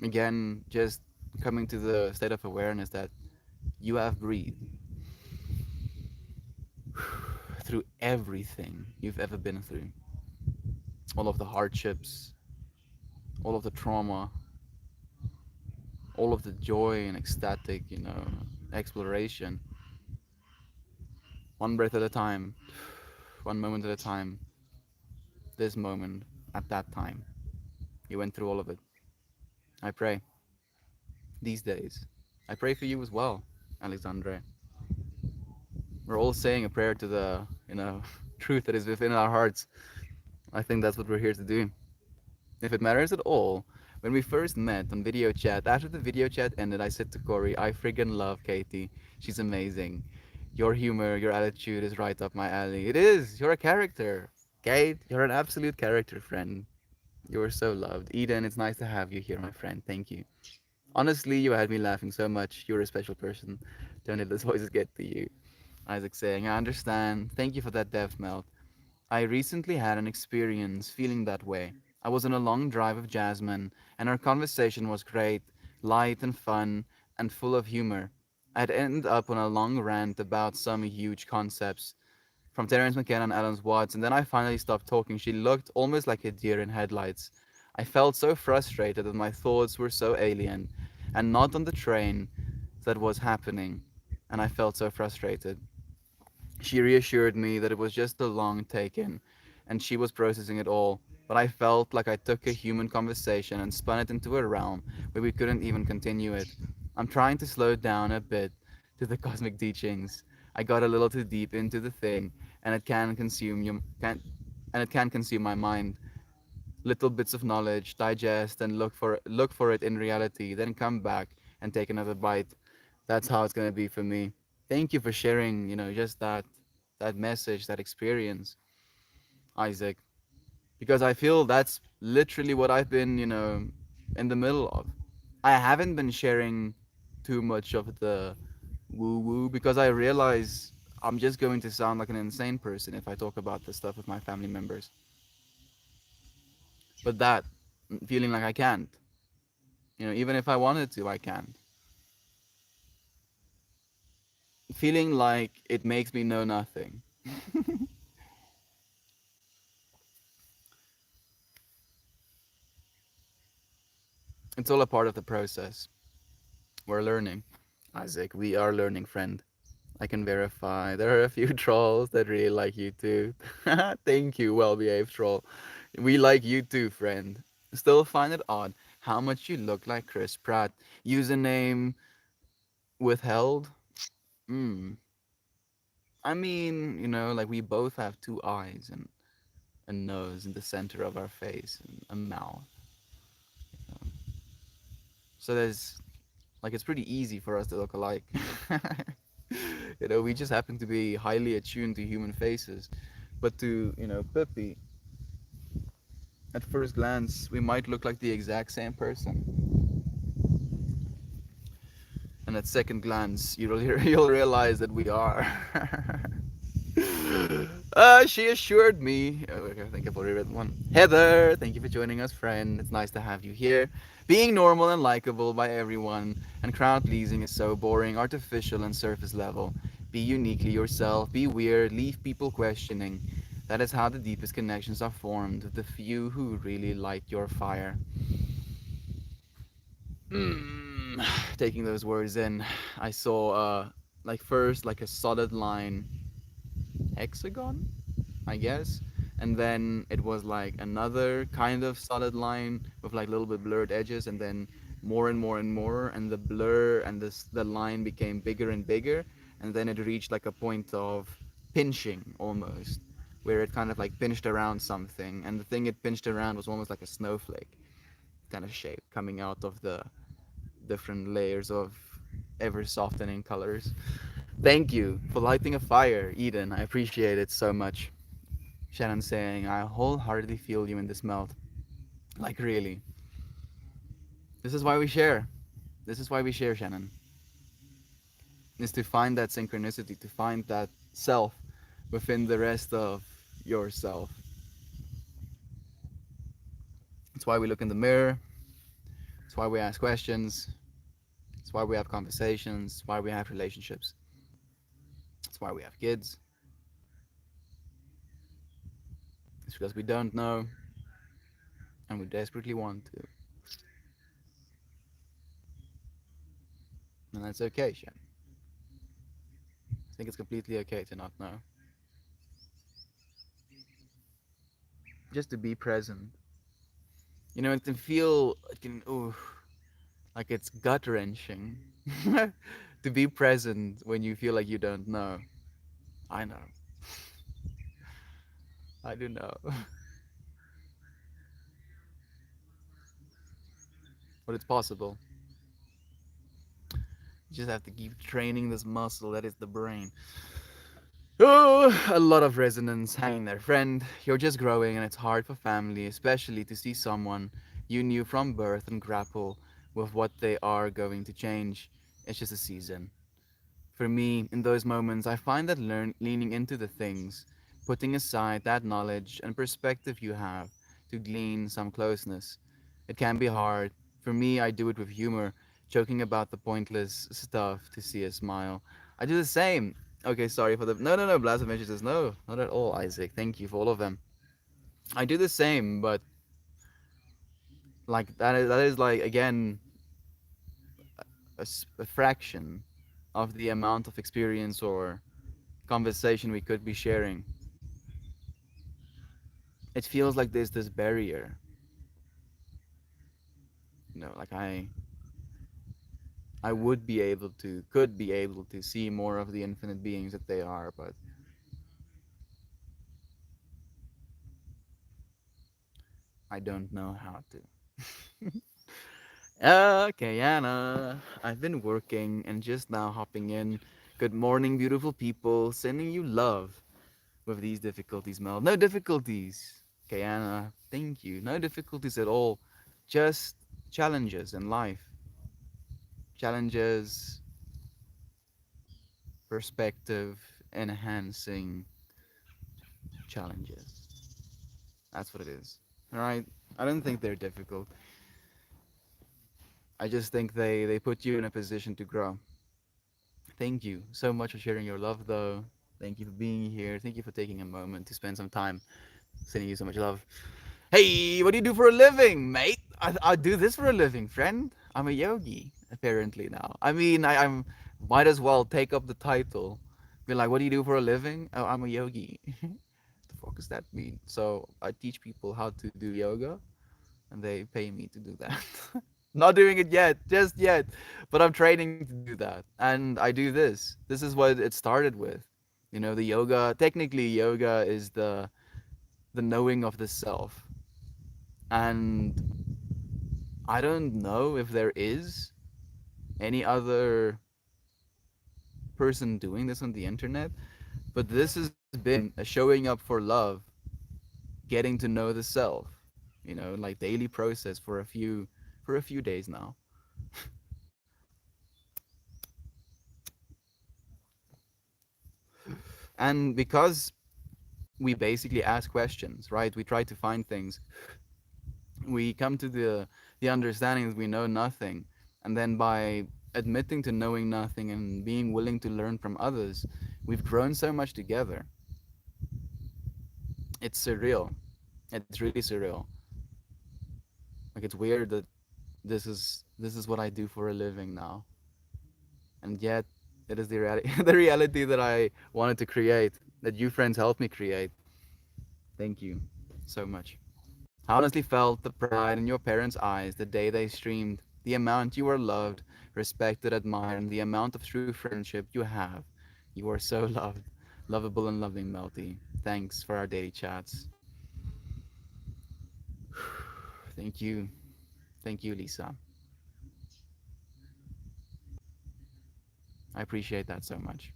Speaker 1: Again, just coming to the state of awareness that you have breathed through everything you've ever been through, all of the hardships, all of the trauma, all of the joy and ecstatic, exploration. One breath at a time, one moment at a time, this moment, at that time. You went through all of it. I pray, these days, I pray for you as well, Alexandre. We're all saying a prayer to the, truth that is within our hearts. I think that's what we're here to do. If it matters at all, when we first met on video chat, after the video chat ended, I said to Corey, I friggin' love Katie. She's amazing. Your humor, your attitude is right up my alley. It is. You're a character. Kate, you're an absolute character, friend. You're so loved. Eden, it's nice to have you here, my friend. Thank you. Honestly, you had me laughing so much. You're a special person. Don't let those voices get to you. Isaac saying, I understand. Thank you for that death melt. I recently had an experience feeling that way. I was on a long drive with Jasmine, and our conversation was great, light and fun, and full of humor. I'd ended up on a long rant about some huge concepts, from Terence McKenna and Alan Watts, and then I finally stopped talking. She looked almost like a deer in headlights. I felt so frustrated that my thoughts were so alien, and not on the train that was happening, and I felt so frustrated. She reassured me that it was just a long take in, and she was processing it all, but I felt like I took a human conversation and spun it into a realm where we couldn't even continue it. I'm trying to slow down a bit to the cosmic teachings. I got a little too deep into the thing, and it can consume my mind. Little bits of knowledge, digest and look for it in reality, then come back and take another bite. That's how it's gonna be for me. Thank you for sharing, just that message, that experience, Isaac. Because I feel that's literally what I've been, in the middle of. I haven't been sharing too much of the woo woo because I realize I'm just going to sound like an insane person if I talk about this stuff with my family members. But that feeling like I can't, even if I wanted to, I can't. Feeling like it makes me know nothing. It's all a part of the process. We're learning. Isaac, we are learning, friend. I can verify. There are a few trolls that really like you too. Thank you, well behaved troll. We like you too, friend. Still find it odd how much you look like Chris Pratt. Username withheld? Hmm. I mean, like we both have two eyes and a nose in the center of our face and a mouth. So there's like it's pretty easy for us to look alike. We just happen to be highly attuned to human faces. But to, Pippi, at first glance, we might look like the exact same person. And at second glance, you'll realize that we are. She assured me. Okay, I think I've already read one. Heather, thank you for joining us, friend. It's nice to have you here. Being normal and likable by everyone, and crowd pleasing is so boring, artificial, and surface level. Be uniquely yourself, be weird, leave people questioning. That is how the deepest connections are formed, with the few who really light your fire. Taking those words in, I saw, like first, like a solid line hexagon, I guess, and then it was like another kind of solid line with like little bit blurred edges, and then more and more and more, and the blur and the line became bigger and bigger, and then it reached like a point of pinching almost, where it kind of like pinched around something, and the thing it pinched around was almost like a snowflake kind of shape coming out of the different layers of ever softening colors. Thank you for lighting a fire, Eden. I appreciate it so much. Shannon saying, I wholeheartedly feel you in this melt. Like, really. This is why we share. This is why we share, Shannon. Is to find that synchronicity, to find that self within the rest of yourself. It's why we look in the mirror. It's why we ask questions. It's why we have conversations. It's why we have relationships. It's why we have kids. It's because we don't know and we desperately want to. And that's okay, Shan. I think it's completely okay to not know. Just to be present. You know, it can feel, it can, ooh, like it's gut wrenching to be present when you feel like you don't know. I know. I do know. But it's possible. You just have to keep training this muscle that is the brain. Oh, a lot of resonance hanging there, friend. You're just growing, and it's hard for family, especially to see someone you knew from birth and grapple with what they are going to change. It's just a season. For me, in those moments, I find that leaning into the things, putting aside that knowledge and perspective you have to glean some closeness. It can be hard. For me, I do it with humor, joking about the pointless stuff to see a smile. I do the same. Okay, sorry for the. No, no, no. Blasphemy says no, not at all, Isaac. Thank you for all of them. I do the same, but like that is like again a fraction of the amount of experience or conversation we could be sharing. It feels like there's this barrier. Like I would be able to, could be able to see more of the infinite beings that they are, but I don't know how to. Okay, Anna. I've been working and just now hopping in. Good morning, beautiful people. Sending you love with these difficulties, Mel. No difficulties. Okay, Anna. Thank you. No difficulties at all. Just challenges in life. Challenges, perspective enhancing challenges. That's what it is. All right. I don't think they're difficult. I just think they put you in a position to grow. Thank you so much for sharing your love, though. Thank you for being here. Thank you for taking a moment to spend some time. Sending you so much love. Hey, what do you do for a living, mate? I do this for a living, friend. I'm a yogi, apparently now. I mean, I'm might as well take up the title. Be like, what do you do for a living? Oh, I'm a yogi. The fuck does that mean? So I teach people how to do yoga, and they pay me to do that. Not doing it yet, just yet, but I'm training to do that, and I do this. This is what it started with. The yoga. Technically, yoga is the knowing of the self, and I don't know if there is any other person doing this on the internet, but this has been a showing up for love, getting to know the self, like daily process for a few days now. And because we basically ask questions, right? We try to find things. We come to the understanding that we know nothing, and then by admitting to knowing nothing and being willing to learn from others, we've grown so much together. It's surreal. It's really surreal. Like it's weird that this is what I do for a living now, and yet it is the reality the reality that I wanted to create, that you friends helped me create. Thank you so much. I honestly felt the pride in your parents' eyes the day they streamed the amount you were loved, respected, admired, and the amount of true friendship you have. You are so loved, lovable, and loving, Melty. Thanks for our daily chats. Thank you. Thank you, Lisa. I appreciate that so much.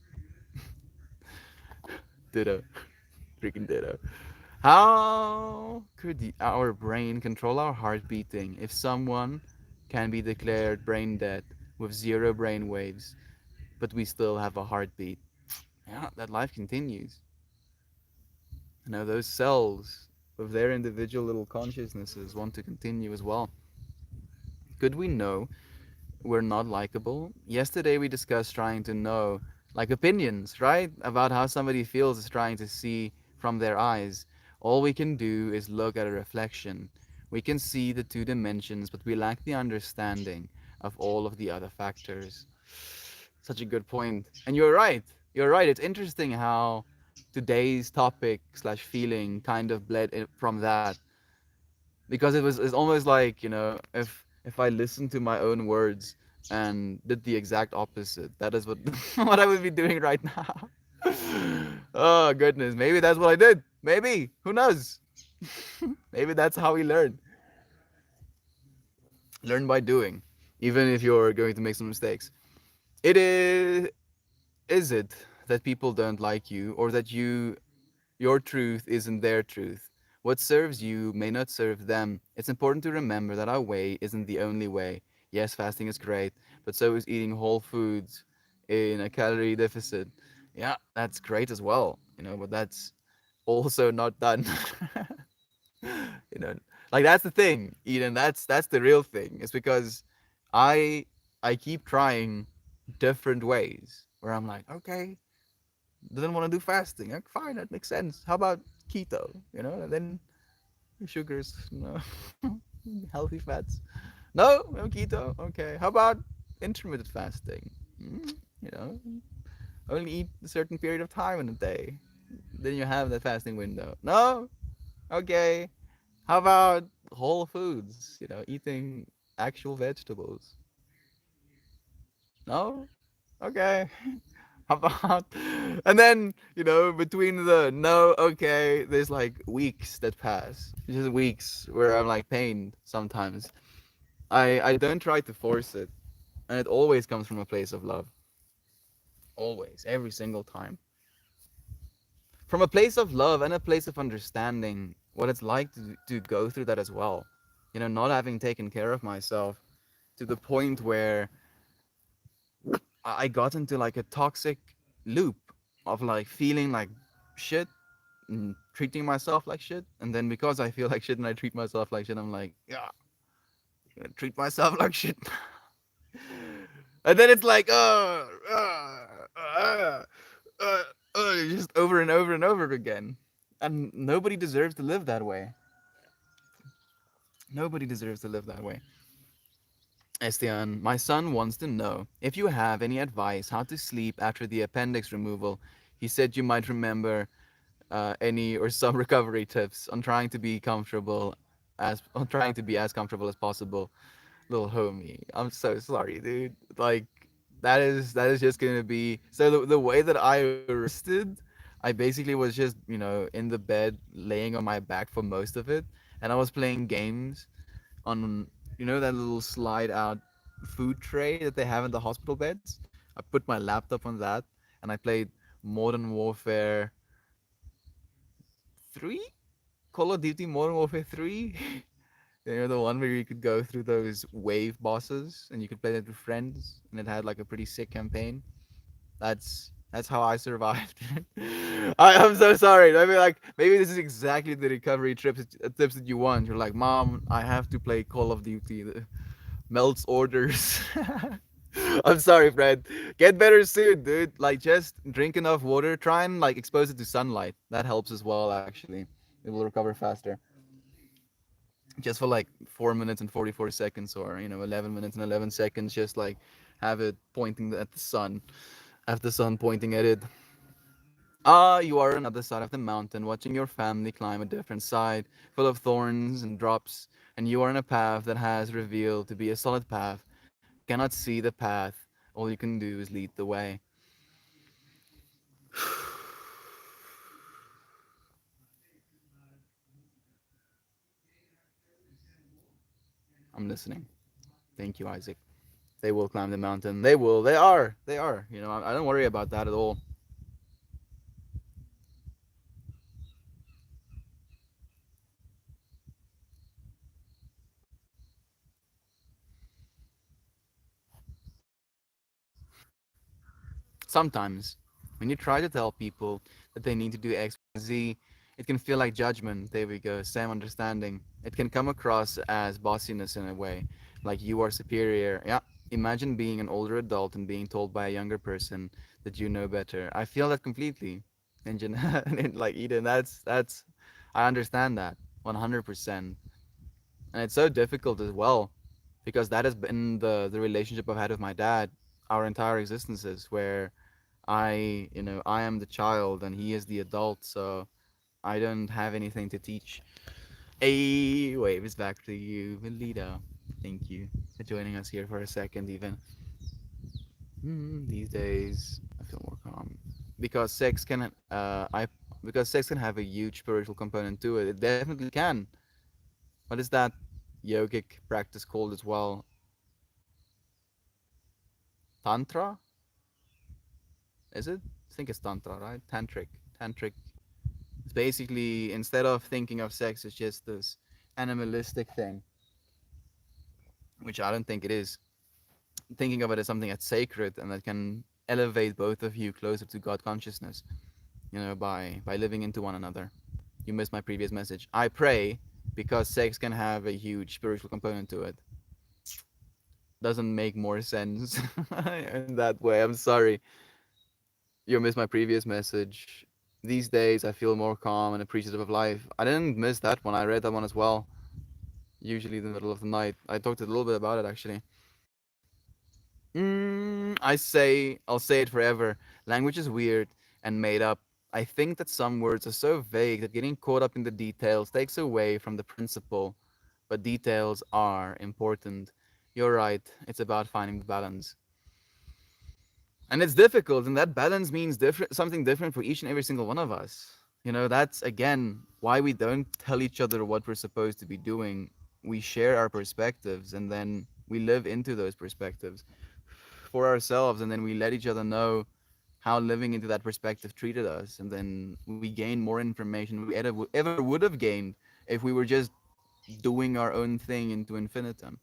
Speaker 1: Ditto. Freaking ditto. How could our brain control our heart beating if someone can be declared brain dead with zero brain waves, but we still have a heartbeat? Yeah, that life continues. You know, those cells with their individual little consciousnesses want to continue as well. Could we know we're not likable? Yesterday we discussed trying to know, like opinions, right? About how somebody feels is trying to see from their eyes. All we can do is look at a reflection. We can see the two dimensions, but we lack the understanding of all of the other factors. Such a good point. And you're right. You're right. It's interesting how today's topic slash feeling kind of bled from that, because it's almost like, if I listened to my own words and did the exact opposite, that is what what I would be doing right now. Oh goodness, maybe that's what I did. Maybe, who knows? Maybe that's how we learn by doing, even if you're going to make some mistakes. It is it that people don't like you, or that your truth isn't their truth? What serves you may not serve them. It's important to remember that our way isn't the only way. Yes, fasting is great, but so is eating whole foods in a calorie deficit. Yeah, that's great as well, but that's also not done. you know, like that's the thing, Eden. That's the real thing. It's because I I keep trying different ways where I'm like, okay, doesn't want to do fasting. Like, fine, that makes sense. How about keto? And then sugars, healthy fats. No keto. Okay. How about intermittent fasting? Mm, you know, only eat a certain period of time in a day. Then you have that fasting window. No. Okay. How about whole foods? Eating actual vegetables. No. Okay. How about, and then, between the no, okay, there's like weeks that pass, just weeks where I'm like pained sometimes. I don't try to force it, and it always comes from a place of love. Always, every single time, from a place of love and a place of understanding what it's like to go through that as well. Not having taken care of myself to the point where I got into like a toxic loop of like feeling like shit and treating myself like shit. And then because I feel like shit and I treat myself like shit, I'm like, yeah, I'm gonna treat myself like shit. And then it's like, just over and over and over again. And nobody deserves to live that way. Nobody deserves to live that way. Estian, my son wants to know if you have any advice how to sleep after the appendix removal. He said you might remember any or some recovery tips on trying to be as comfortable as possible. Little homie, I'm so sorry, dude. Like that is just gonna be so. The way that I rested, I basically was just in the bed laying on my back for most of it, and I was playing games on that little slide out food tray that they have in the hospital beds. I put my laptop on that, and I played Modern Warfare 3, Call of Duty Modern Warfare 3. The one where you could go through those wave bosses and you could play that with friends, and it had like a pretty sick campaign. That's how I survived. I'm so sorry. I mean, like maybe this is exactly the recovery tips that you want. You're like, Mom, I have to play Call of Duty. Melts orders. I'm sorry, Fred. Get better soon, dude. Like, just drink enough water. Try and like expose it to sunlight. That helps as well. Actually, it will recover faster. Just for like 4 minutes and 44 seconds, or 11 minutes and 11 seconds. Just like have it pointing at the sun. Have the sun pointing at it. Ah, you are on the other side of the mountain, watching your family climb a different side, full of thorns and drops, and you are on a path that has revealed to be a solid path. Cannot see the path. All you can do is lead the way. I'm listening. Thank you, Isaac. They will climb the mountain. They will. They are. They are. You know, I don't worry about that at all. Sometimes, when you try to tell people that they need to do X, Y, Z, it can feel like judgment. There we go. Same understanding. It can come across as bossiness in a way, like you are superior. Yeah. Imagine being an older adult and being told by a younger person that you know better. I feel that completely. And like Eden, that's I understand that 100%. And it's so difficult as well because that has been the relationship I've had with my dad our entire existences where I am the child and he is the adult, so I don't have anything to teach. Hey, wave is back to you, Melita. Thank you for joining us here for a second, even. These days, I feel more calm because sex can have a huge spiritual component to it. It definitely can. What is that yogic practice called as well? Tantra? Is it? I think it's tantra, right? Tantric. It's basically instead of thinking of sex as just this animalistic thing, which I don't think it is. Thinking of it as something that's sacred and that can elevate both of you closer to God consciousness, by living into one another. You missed my previous message. I pray because sex can have a huge spiritual component to it. Doesn't make more sense in that way. I'm sorry. You missed my previous message. These days, I feel more calm and appreciative of life. I didn't miss that one. I read that one as well. Usually in the middle of the night. I talked a little bit about it actually. I'll say it forever. Language is weird and made up. I think that some words are so vague that getting caught up in the details takes away from the principle. But details are important. You're right. It's about finding the balance. And it's difficult, and that balance means something different for each and every single one of us. That's again why we don't tell each other what we're supposed to be doing. We share our perspectives and then we live into those perspectives for ourselves, and then we let each other know how living into that perspective treated us, and then we gain more information we ever would have gained if we were just doing our own thing into infinitum.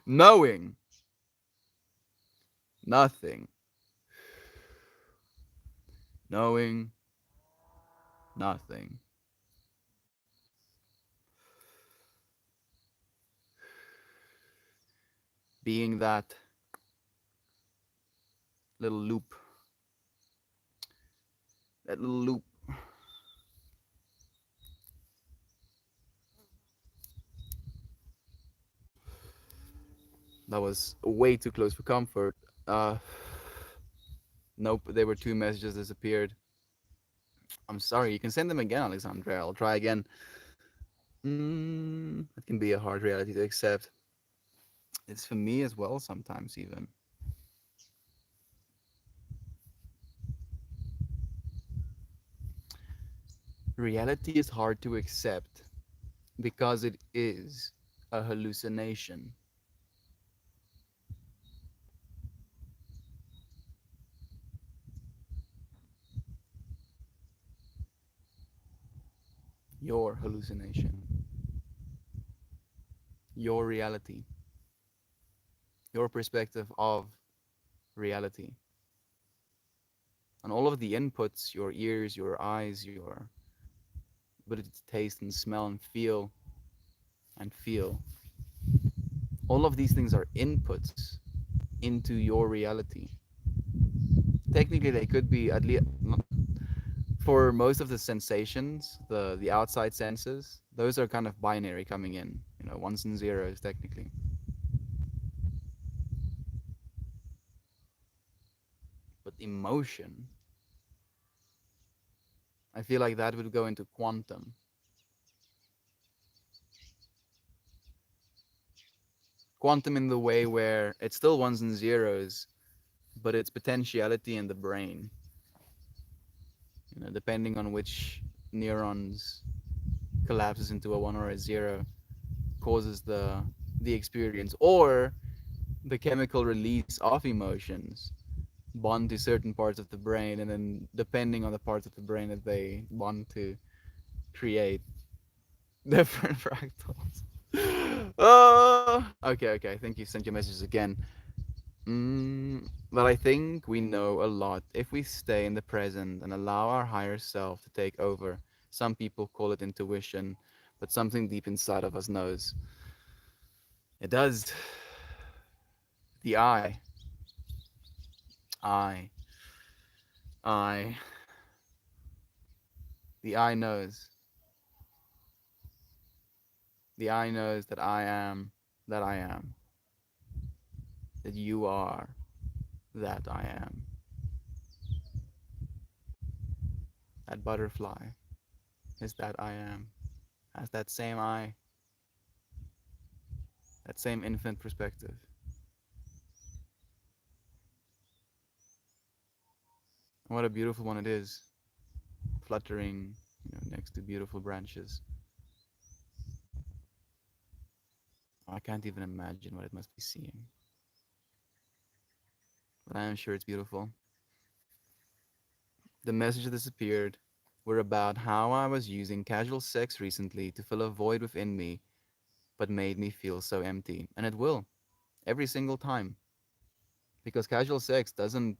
Speaker 1: Knowing nothing, knowing nothing. Being that little loop, that little loop that was way too close for comfort. Uh, nope, there were two messages disappeared. I'm sorry. You can send them again, Alexandra. I'll try again. It can be a hard reality to accept. It's for me as well sometimes even. Reality is hard to accept because it is a hallucination. Your hallucination, your reality, your perspective of reality. And all of the inputs, your ears, your eyes, your ability to taste and smell and feel, all of these things are inputs into your reality. Technically, they could be at least for most of the sensations, the outside senses. Those are kind of binary coming in, ones and zeros technically. emotion, I feel like that would go into quantum. Quantum in the way where it's still ones and zeros, but it's potentiality in the brain. Depending on which neurons collapses into a one or a zero, causes the experience, or the chemical release of emotions bond to certain parts of the brain, and then depending on the parts of the brain that they bond to, create different fractals. Okay. I think you sent your messages again. But I think we know a lot if we stay in the present and allow our higher self to take over. Some people call it intuition, but something deep inside of us knows. It does. The I, I, the I knows. The I knows that I am that I am. That you are that I am. That butterfly is that I am. Has that same I, that same infinite perspective. And what a beautiful one it is, fluttering, next to beautiful branches. I can't even imagine what it must be seeing, but I am sure it's beautiful. The message that disappeared were about how I was using casual sex recently to fill a void within me, but made me feel so empty. And it will, every single time. Because casual sex doesn't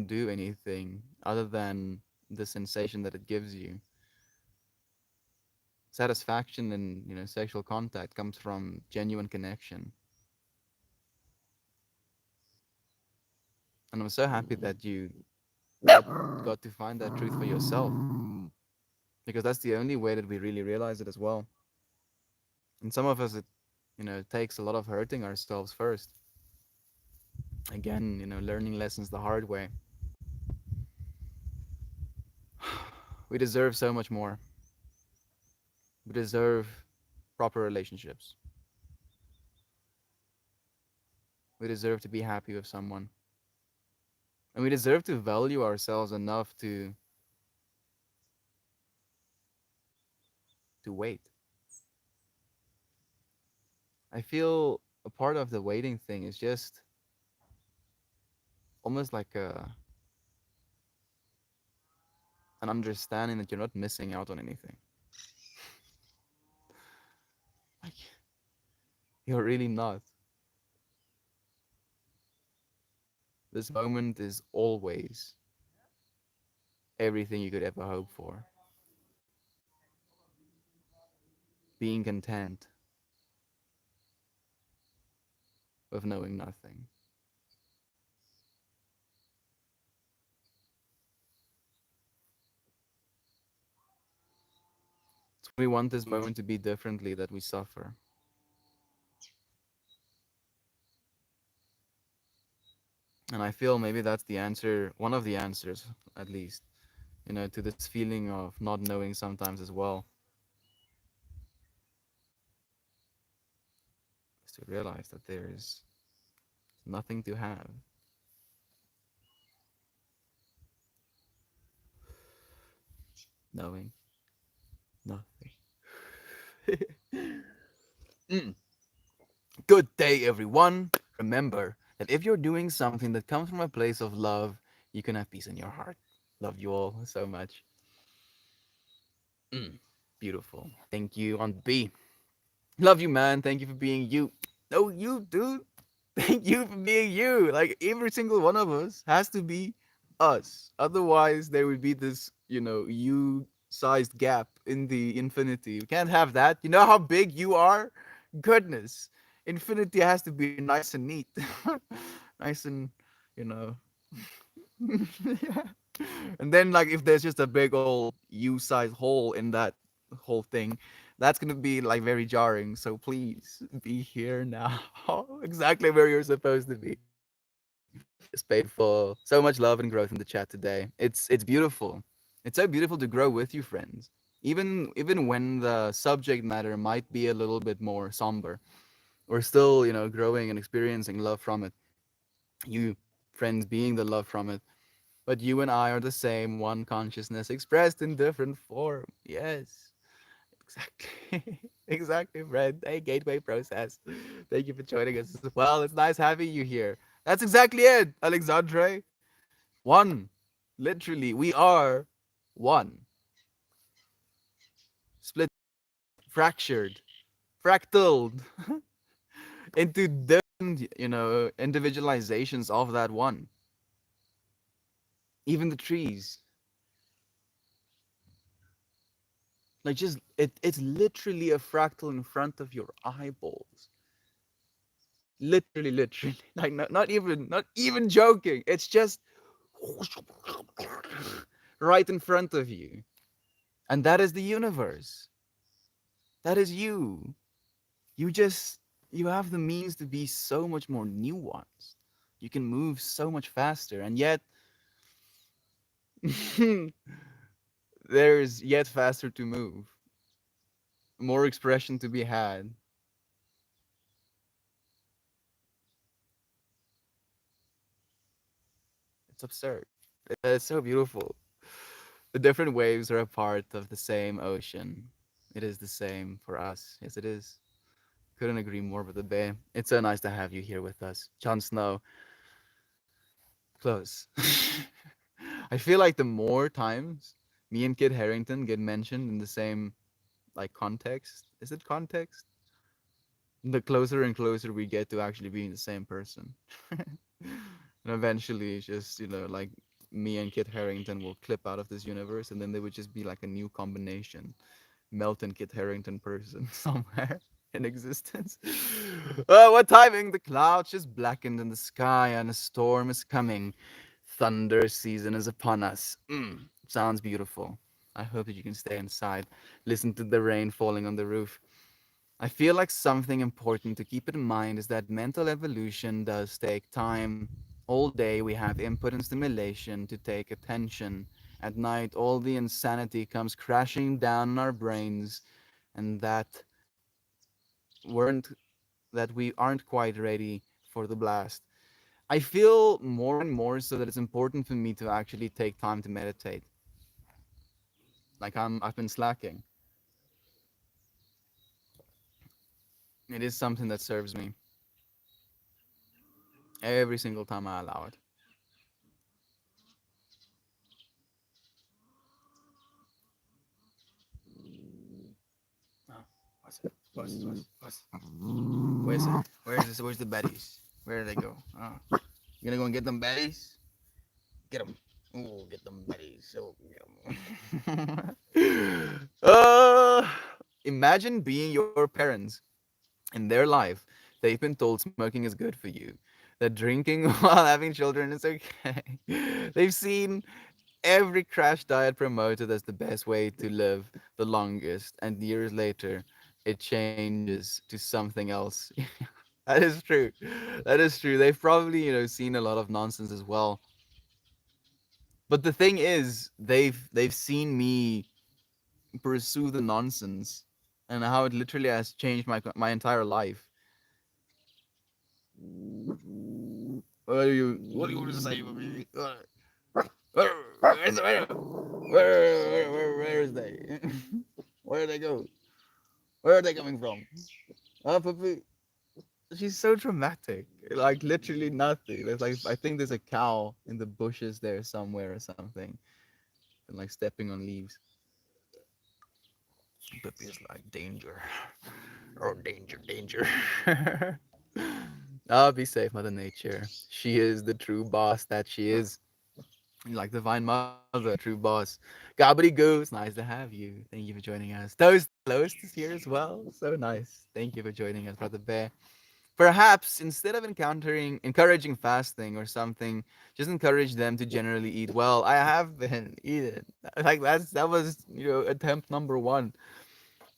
Speaker 1: do anything other than the sensation that it gives you. Satisfaction in, sexual contact comes from genuine connection. And I'm so happy that you got, got to find that truth for yourself, because that's the only way that we really realize it as well. And some of us, it takes a lot of hurting ourselves first. Again, learning lessons the hard way. We deserve so much more. We deserve proper relationships. We deserve to be happy with someone. And we deserve to value ourselves enough to wait. I feel a part of the waiting thing is just almost like an understanding that you're not missing out on anything. Like, you're really not. This moment is always everything you could ever hope for. Being content with knowing nothing. It's when we want this moment to be differently that we suffer. And I feel maybe that's the answer, one of the answers at least, to this feeling of not knowing sometimes as well, is to realize that there is nothing to have. Knowing nothing. Mm. Good day, everyone. Remember that if you're doing something that comes from a place of love, you can have peace in your heart. Love you all so much. Mm. Beautiful. Thank you on B. Love you, man. Thank you for being you. No, you, dude. Thank you for being you. Like, every single one of us has to be us. Otherwise, there would be this, you sized gap in the infinity. We can't have that. You know how big you are? Goodness. Infinity has to be nice and neat. Nice and, you know. Yeah. And then, like, if there's just a big old you-sized hole in that whole thing, that's gonna be like very jarring. So please be here now, exactly where you're supposed to be. It's painful. So much love and growth in the chat today. It's beautiful. It's so beautiful to grow with you, friends. Even when the subject matter might be a little bit more somber, we're still, growing and experiencing love from it. You, friends, being the love from it. But you and I are the same one consciousness expressed in different form. Yes. Exactly. Exactly, friend. Hey, Gateway Process. Thank you for joining us as well. It's nice having you here. That's exactly it, Alexandre. One. Literally, we are one. Split, fractured, fractaled into different, individualizations of that one. Even the trees. Like just it's literally a fractal in front of your eyeballs. Literally. Like not even joking. It's just right in front of you. And that is the universe. That is you. You just you have the means to be so much more nuanced. You can move so much faster, and yet there's yet faster to move, more expression to be had. It's absurd. It's so beautiful. The different waves are a part of the same ocean. It is the same for us. Yes, it is. Couldn't agree more with the bay. It's so nice to have you here with us. Jon Snow, close. I feel like the more times me and Kid Harrington get mentioned in the same like context, is it context? The closer and closer we get to actually being the same person. And eventually it's just, like me and Kit Harrington will clip out of this universe and then they would just be like a new combination. Melton Kit Harrington person somewhere in existence. What timing? The clouds just blackened in the sky and a storm is coming. Thunder season is upon us. Sounds beautiful. I hope that you can stay inside, listen to the rain falling on the roof. I feel like something important to keep in mind is that mental evolution does take time. All day we have input and stimulation to take attention. At night, all the insanity comes crashing down on our brains, and weren't that we aren't quite ready for the blast. I feel more and more so that it's important for me to actually take time to meditate. Like I've been slacking. It is something that serves me every single time I allow it. Oh, what's where's it? Where's the baddies? Where did they go? Oh, you gonna go and get them baddies? Get them. Ooh, get them baddies. Oh, get 'em. Imagine being your parents in their life. They've been told smoking is good for you. That drinking while having children is okay. They've seen every crash diet promoted as the best way to live the longest, and years later, it changes to something else. That is true. That is true. They've probably, seen a lot of nonsense as well. But the thing is, they've seen me pursue the nonsense and how it literally has changed my entire life. What do you want to say, baby? Where is they? Where did they go? Where are they coming from? Puppy. She's so dramatic. Like literally nothing. There's like I think there's a cow in the bushes there somewhere or something, and like stepping on leaves. Puppy is like danger. Oh, danger, danger. Oh, be safe, Mother Nature. She is the true boss that she is. Like Divine Mother, true boss. Gobbity Goose, nice to have you. Thank you for joining us. Toast is here as well. So nice. Thank you for joining us, Brother Bear. Perhaps instead of encouraging fasting or something, just encourage them to generally eat well. I have been eating. Like that was attempt number one.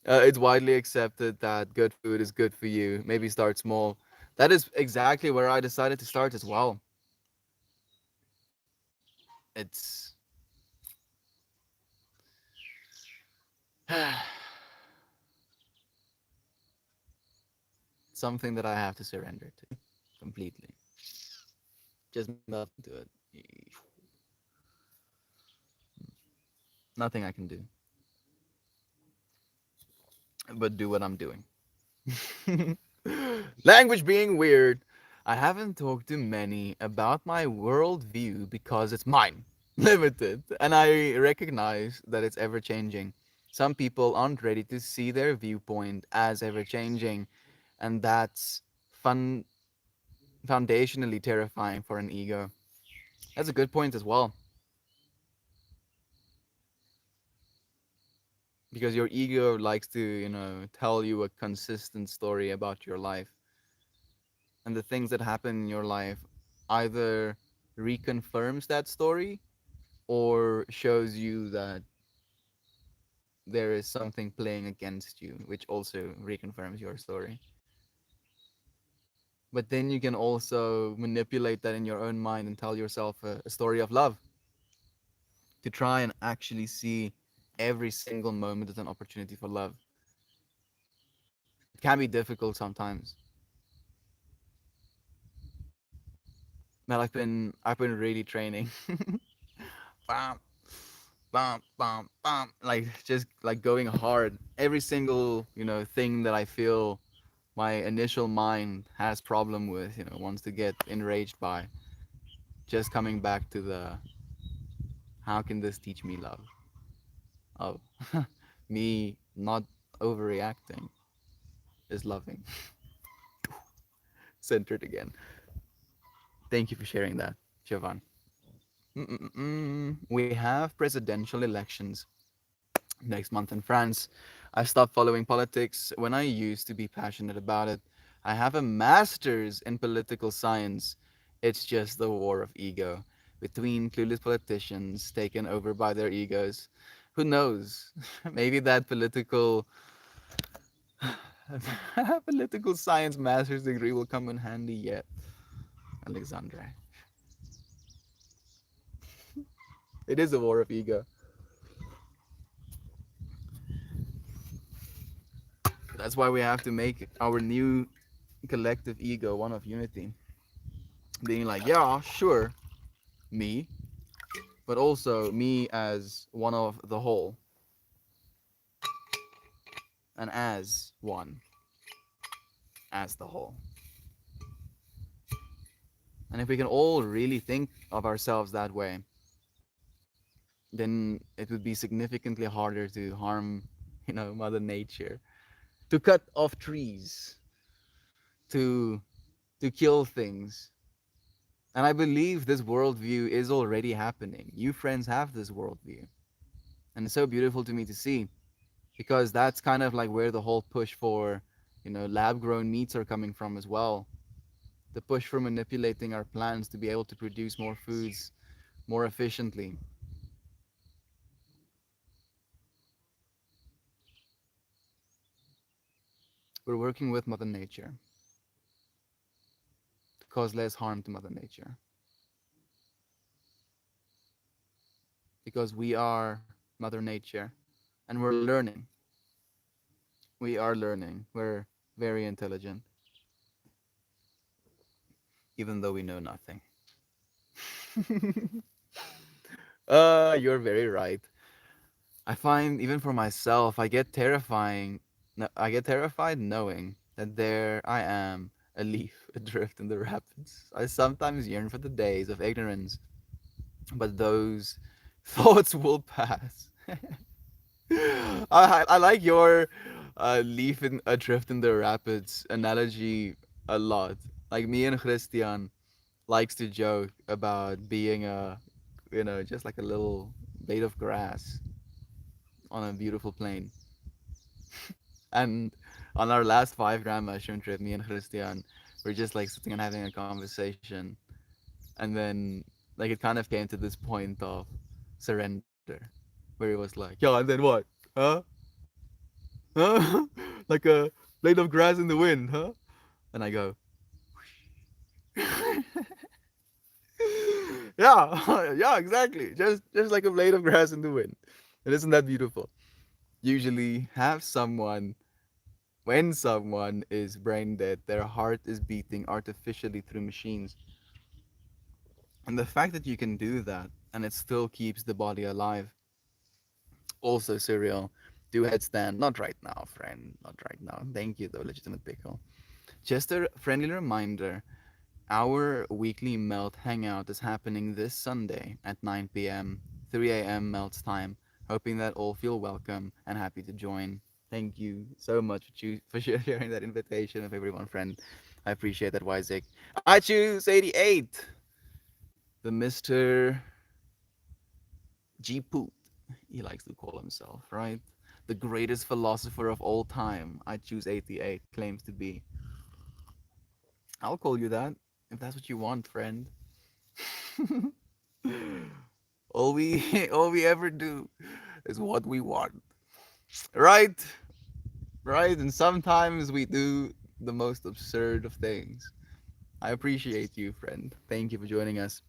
Speaker 1: It's widely accepted that good food is good for you. Maybe start small. That is exactly where I decided to start as well. It's something that I have to surrender to completely. Just melt into it. Nothing I can do but do what I'm doing. Language being weird. I haven't talked to many about my worldview because it's mine, limited, and I recognize that it's ever changing. Some people aren't ready to see their viewpoint as ever changing, and that's fun, foundationally terrifying for an ego. That's a good point as well, because your ego likes to, tell you a consistent story about your life, and the things that happen in your life either reconfirms that story or shows you that there is something playing against you, which also reconfirms your story. But then you can also manipulate that in your own mind and tell yourself a story of love to try and actually see every single moment as an opportunity for love. It can be difficult sometimes, but I've been really training. Bam, bam, bam, bam, like just like going hard. Every single thing that I feel my initial mind has problem with, wants to get enraged by, just coming back to the how can this teach me love? Oh, me not overreacting is loving. Centered again. Thank you for sharing that, Jovan. We have presidential elections next month in France. I stopped following politics when I used to be passionate about it. I have a master's in political science. It's just the war of ego between clueless politicians taken over by their egos. Who knows? Maybe that political science master's degree will come in handy yet, Alexandre. It is a war of ego. That's why we have to make our new collective ego one of unity. Being like, yeah, sure, me, but also me as one of the whole and as one, as the whole. And if we can all really think of ourselves that way, then it would be significantly harder to harm, Mother Nature, to cut off trees, to kill things. And I believe this worldview is already happening. You friends have this worldview. And it's so beautiful to me to see, because that's kind of like where the whole push for, lab grown meats are coming from as well. The push for manipulating our plants to be able to produce more foods more efficiently. We're working with Mother Nature to cause less harm to Mother Nature, because we are Mother Nature and we're learning. We are learning. We're very intelligent, even though we know nothing. You're very right. I find even for myself, I get terrified knowing that there I am, a leaf adrift in the rapids. I sometimes yearn for the days of ignorance, but those thoughts will pass. I like your leaf adrift in the rapids analogy a lot. Like me and Christian likes to joke about being just like a little blade of grass on a beautiful plain. And on our last 5 gram mushroom trip, me and Christian were just like sitting and having a conversation. And then like it kind of came to this point of surrender, where he was like, "Yo, and then what? Huh? Huh? Like a blade of grass in the wind, huh?" And I go, Yeah, yeah, exactly. Just like a blade of grass in the wind. And isn't that beautiful? Usually have someone when someone is brain dead, their heart is beating artificially through machines. And the fact that you can do that and it still keeps the body alive, also surreal. Do headstand. Not right now, friend. Not right now. Thank you, though, legitimate pickle. Just a friendly reminder, our weekly Melt Hangout is happening this Sunday at 9 p.m., 3 a.m. Melt's time. Hoping that all feel welcome and happy to join. Thank you so much for sharing that invitation with everyone, friend. I appreciate that, Isaac. I choose 88, the Mr. G Poot, he likes to call himself, right? The greatest philosopher of all time. I choose 88, claims to be. I'll call you that if that's what you want, friend. all we ever do is what we want. Right? Right? And sometimes we do the most absurd of things. I appreciate you, friend. Thank you for joining us.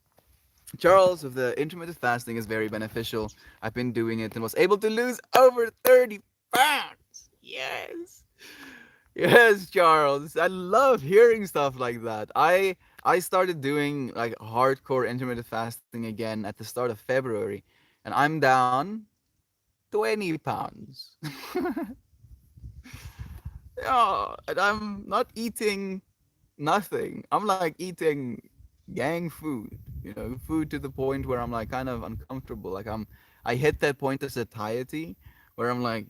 Speaker 1: Charles, with the intermittent fasting is very beneficial. I've been doing it and was able to lose over 30 pounds. Yes. Yes, Charles. I love hearing stuff like that. I started doing like hardcore intermittent fasting again at the start of February, and I'm down 20 pounds. Yeah, and I'm not eating nothing. I'm like eating gang food, food to the point where I'm like kind of uncomfortable. I hit that point of satiety where I'm like,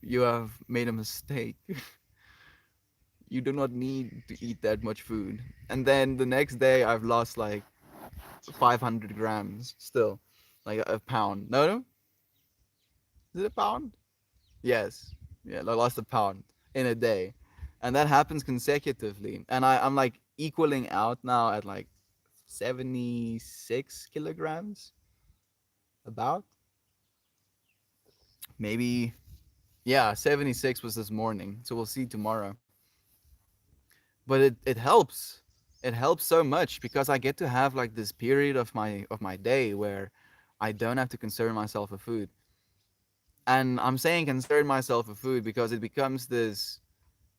Speaker 1: you have made a mistake. You do not need to eat that much food. And then the next day, I've lost like 500 grams still, like a pound. No, no, is it a pound? Yes. Yeah, I lost a pound in a day. And that happens consecutively. And I'm like equaling out now at like 76 kilograms, about. Maybe, yeah, 76 was this morning. So we'll see tomorrow. But it helps. It helps so much because I get to have like this period of my day where I don't have to concern myself with food. And I'm saying concern myself with food because it becomes this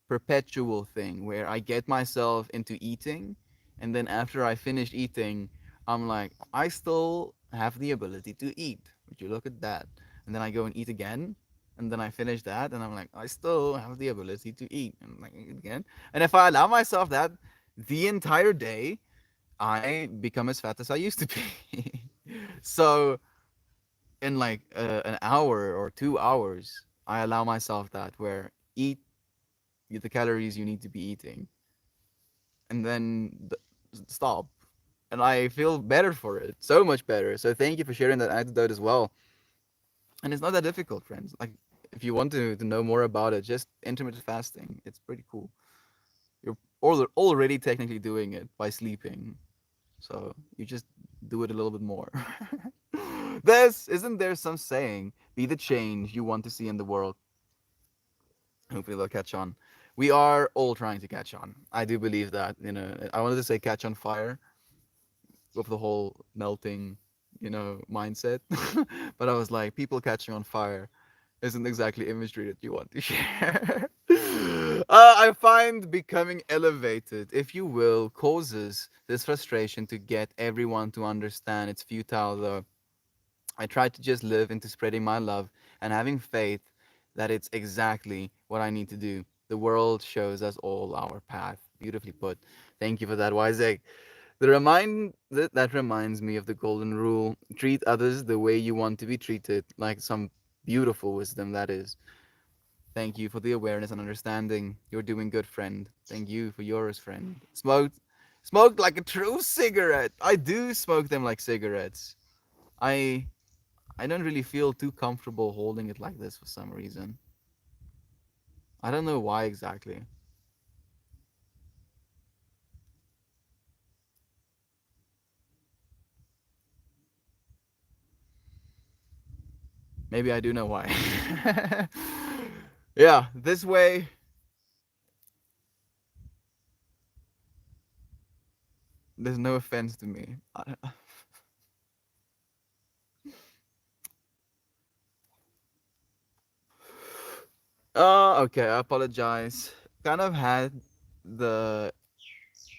Speaker 1: perpetual thing where I get myself into eating, and then after I finish eating, I'm like, I still have the ability to eat. Would you look at that? And then I go and eat again, and then I finish that, and I'm like, I still have the ability to eat, and I'm like, eat again. And if I allow myself that the entire day, I become as fat as I used to be. So in like an hour or 2 hours, I allow myself that where eat the calories you need to be eating and then stop. And I feel better for it, so much better. So thank you for sharing that anecdote as well. And it's not that difficult, friends. Like if you want to know more about it, just intermittent fasting. It's pretty cool. You're already technically doing it by sleeping, so you just do it a little bit more. This isn't there some saying, "Be the change you want to see in the world." Hopefully they'll catch on. We are all trying to catch on. I do believe that. I wanted to say catch on fire with the whole melting, mindset. But I was like, people catching on fire isn't exactly imagery that you want to share. I find becoming elevated, if you will, causes this frustration to get everyone to understand it's futile, though. I try to just live into spreading my love and having faith that it's exactly what I need to do. The world shows us all our path. Beautifully put. Thank you for that, Wizek. That reminds me of the golden rule: treat others the way you want to be treated, like some beautiful wisdom that is. Thank you for the awareness and understanding. You're doing good, friend. Thank you for yours, friend. Smoked like a true cigarette. I do smoke them like cigarettes. I I don't really feel too comfortable holding it like this for some reason. I don't know why exactly. Maybe I do know why. Yeah, this way. There's no offense to me. Okay, I apologize. Kind of had the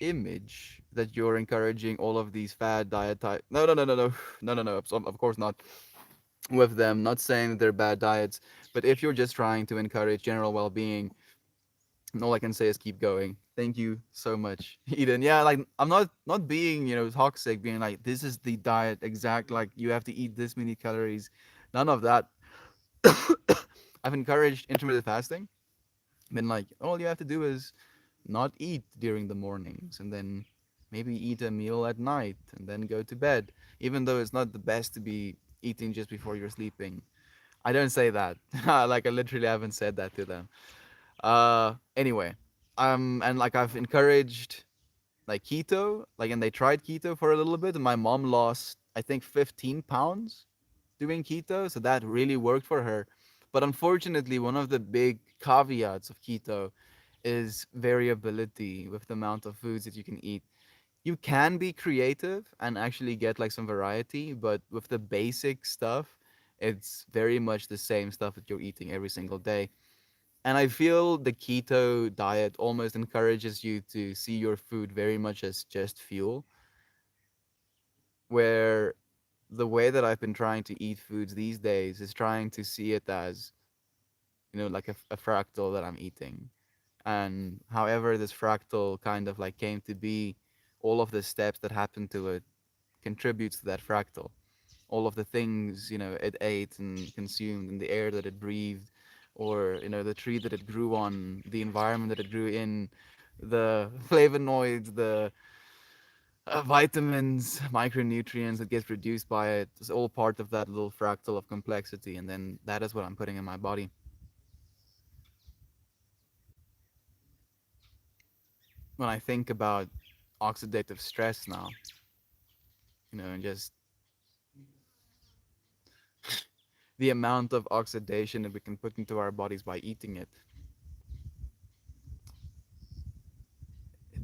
Speaker 1: image that you're encouraging all of these fad diet type. No, no, no, no, no, no, no, no. Of course not with them. Not saying that they're bad diets, but if you're just trying to encourage general well-being, all I can say is keep going. Thank you so much, Eden. Yeah, like I'm not being toxic, being like this is the diet exact, like you have to eat this many calories. None of that. I've encouraged intermittent fasting. Been like all you have to do is not eat during the mornings and then maybe eat a meal at night and then go to bed, even though it's not the best to be eating just before you're sleeping. I don't say that. Like I literally haven't said that to them. Anyway, and like I've encouraged like keto, like and they tried keto for a little bit and my mom lost I think 15 pounds doing keto, so that really worked for her. But unfortunately, one of the big caveats of keto is variability with the amount of foods that you can eat. You can be creative and actually get like some variety, but with the basic stuff, it's very much the same stuff that you're eating every single day. And I feel the keto diet almost encourages you to see your food very much as just fuel, where the way that I've been trying to eat foods these days is trying to see it as, like a fractal that I'm eating. And however this fractal kind of like came to be, all of the steps that happened to it contributes to that fractal. All of the things, it ate and consumed, and the air that it breathed, or, the tree that it grew on, the environment that it grew in, the flavonoids, the vitamins, micronutrients that gets produced by it. It's all part of that little fractal of complexity, and then that is what I'm putting in my body. When I think about oxidative stress now, and just the amount of oxidation that we can put into our bodies by eating it,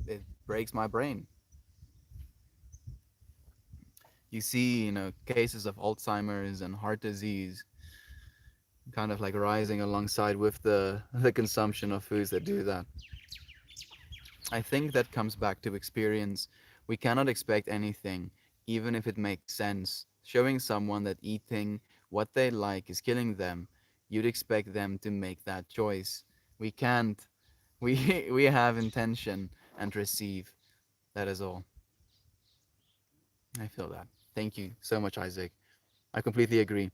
Speaker 1: it breaks my brain. You see, cases of Alzheimer's and heart disease kind of like rising alongside with the consumption of foods that do that. I think that comes back to experience. We cannot expect anything, even if it makes sense. Showing someone that eating what they like is killing them, you'd expect them to make that choice. We can't. We we have intention and receive. That is all. I feel that. Thank you so much, Isaac. I completely agree.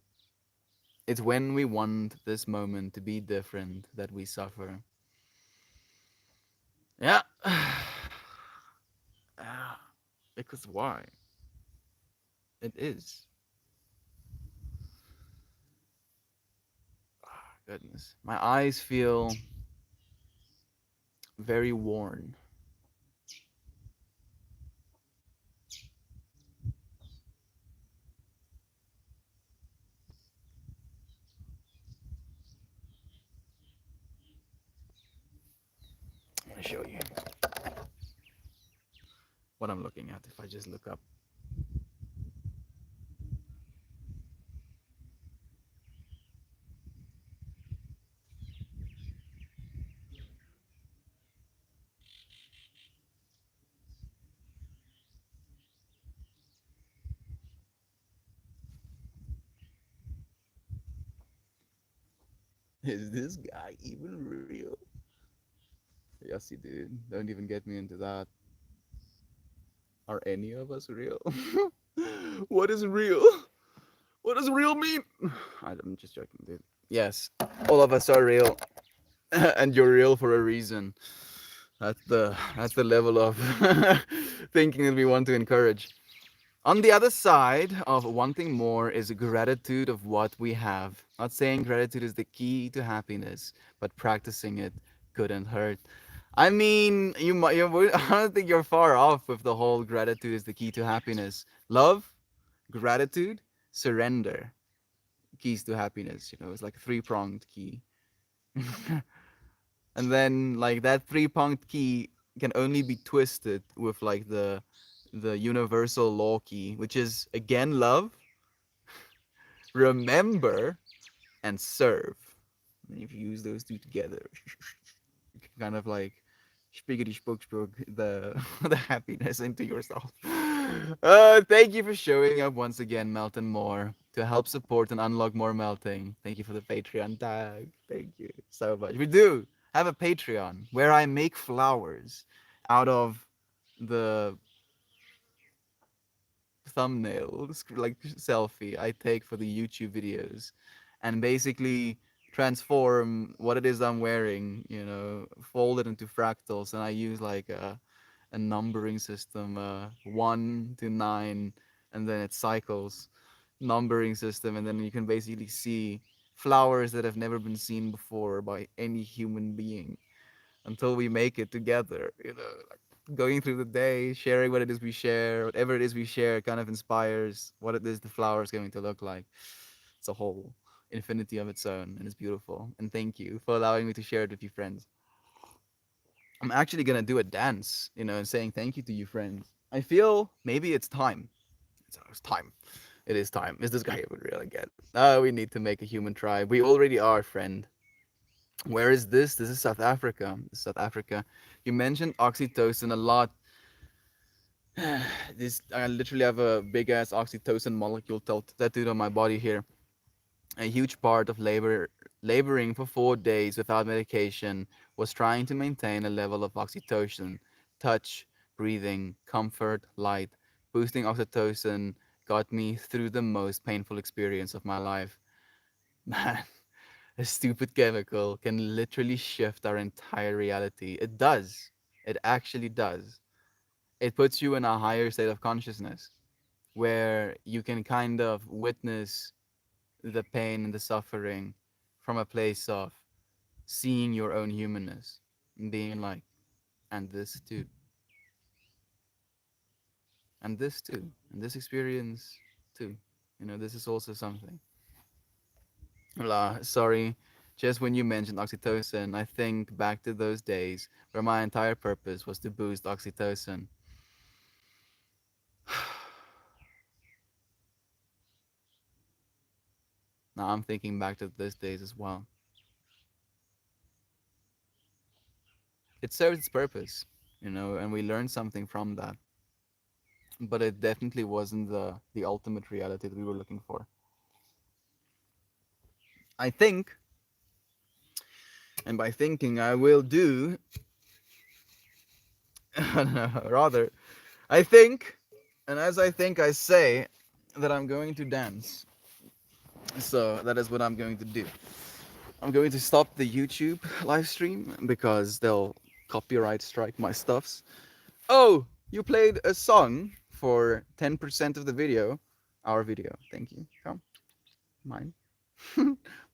Speaker 1: It's when we want this moment to be different that we suffer. Yeah. Ah, because why? It is. Goodness. My eyes feel very worn. I'm going to show you what I'm looking at if I just look up. Is this guy even real? Yes, he did. Don't even get me into that. Are any of us real? What is real? What does real mean? I'm just joking, dude. Yes, all of us are real, and you're real for a reason. That's the level of thinking that we want to encourage. On the other side of wanting more is gratitude of what we have. Not saying gratitude is the key to happiness, but practicing it couldn't hurt. I mean, I don't think you're far off with the whole gratitude is the key to happiness. Love, gratitude, surrender, keys to happiness. It's like a three-pronged key. And then like that three-pronged key can only be twisted with like the universal law key, which is again love, remember, and serve. And if you use those two together, you can kind of like spiggity spook spook the the happiness into yourself. Thank you for showing up once again, Melton Moore, to help support and unlock more melting. Thank you for the Patreon tag. Thank you so much. We do have a Patreon where I make flowers out of the thumbnail, like selfie I take for the YouTube videos, and basically transform what it is I'm wearing, fold it into fractals, and I use like a numbering system, 1 to 9, and then it cycles, numbering system, and then you can basically see flowers that have never been seen before by any human being until we make it together, like going through the day, sharing what it is we share, whatever it is we share kind of inspires what it is the flower is going to look like. It's a whole infinity of its own, and it's beautiful. And thank you for allowing me to share it with you friends. I'm actually gonna do a dance, and saying thank you to you friends. I feel maybe it's time. It's time. It is time. Is this guy even real again? We need to make a human tribe. We already are, friend. Where is this? This is South Africa. South Africa. You mentioned oxytocin a lot. This I literally have a big ass oxytocin molecule tattooed on my body here. A huge part of laboring for 4 days without medication was trying to maintain a level of oxytocin, touch, breathing, comfort, light. Boosting oxytocin got me through the most painful experience of my life. Man, a stupid chemical can literally shift our entire reality. It does. It actually does. It puts you in a higher state of consciousness where you can kind of witness the pain and the suffering from a place of seeing your own humanness and being like, and this too, and this too, and this experience too. This is also something. Sorry. Just when you mentioned oxytocin, I think back to those days where my entire purpose was to boost oxytocin. Now I'm thinking back to those days as well. It served its purpose, and we learned something from that. But it definitely wasn't the ultimate reality that we were looking for. I think, and by thinking, I will do. Rather, I think, and as I think, I say that I'm going to dance. So that is what I'm going to do. I'm going to stop the YouTube live stream because they'll copyright strike my stuffs. Oh, you played a song for 10% of the video. Our video. Thank you. Come. Mine.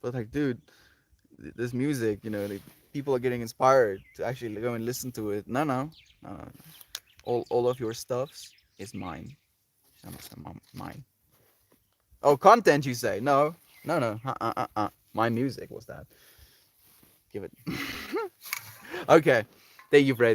Speaker 1: But like, dude, this music, people are getting inspired to actually go and listen to it. No. All of your stuffs is mine. Mine. Oh, content, you say? No. My music was that. Give it. Okay. Thank you, Fred.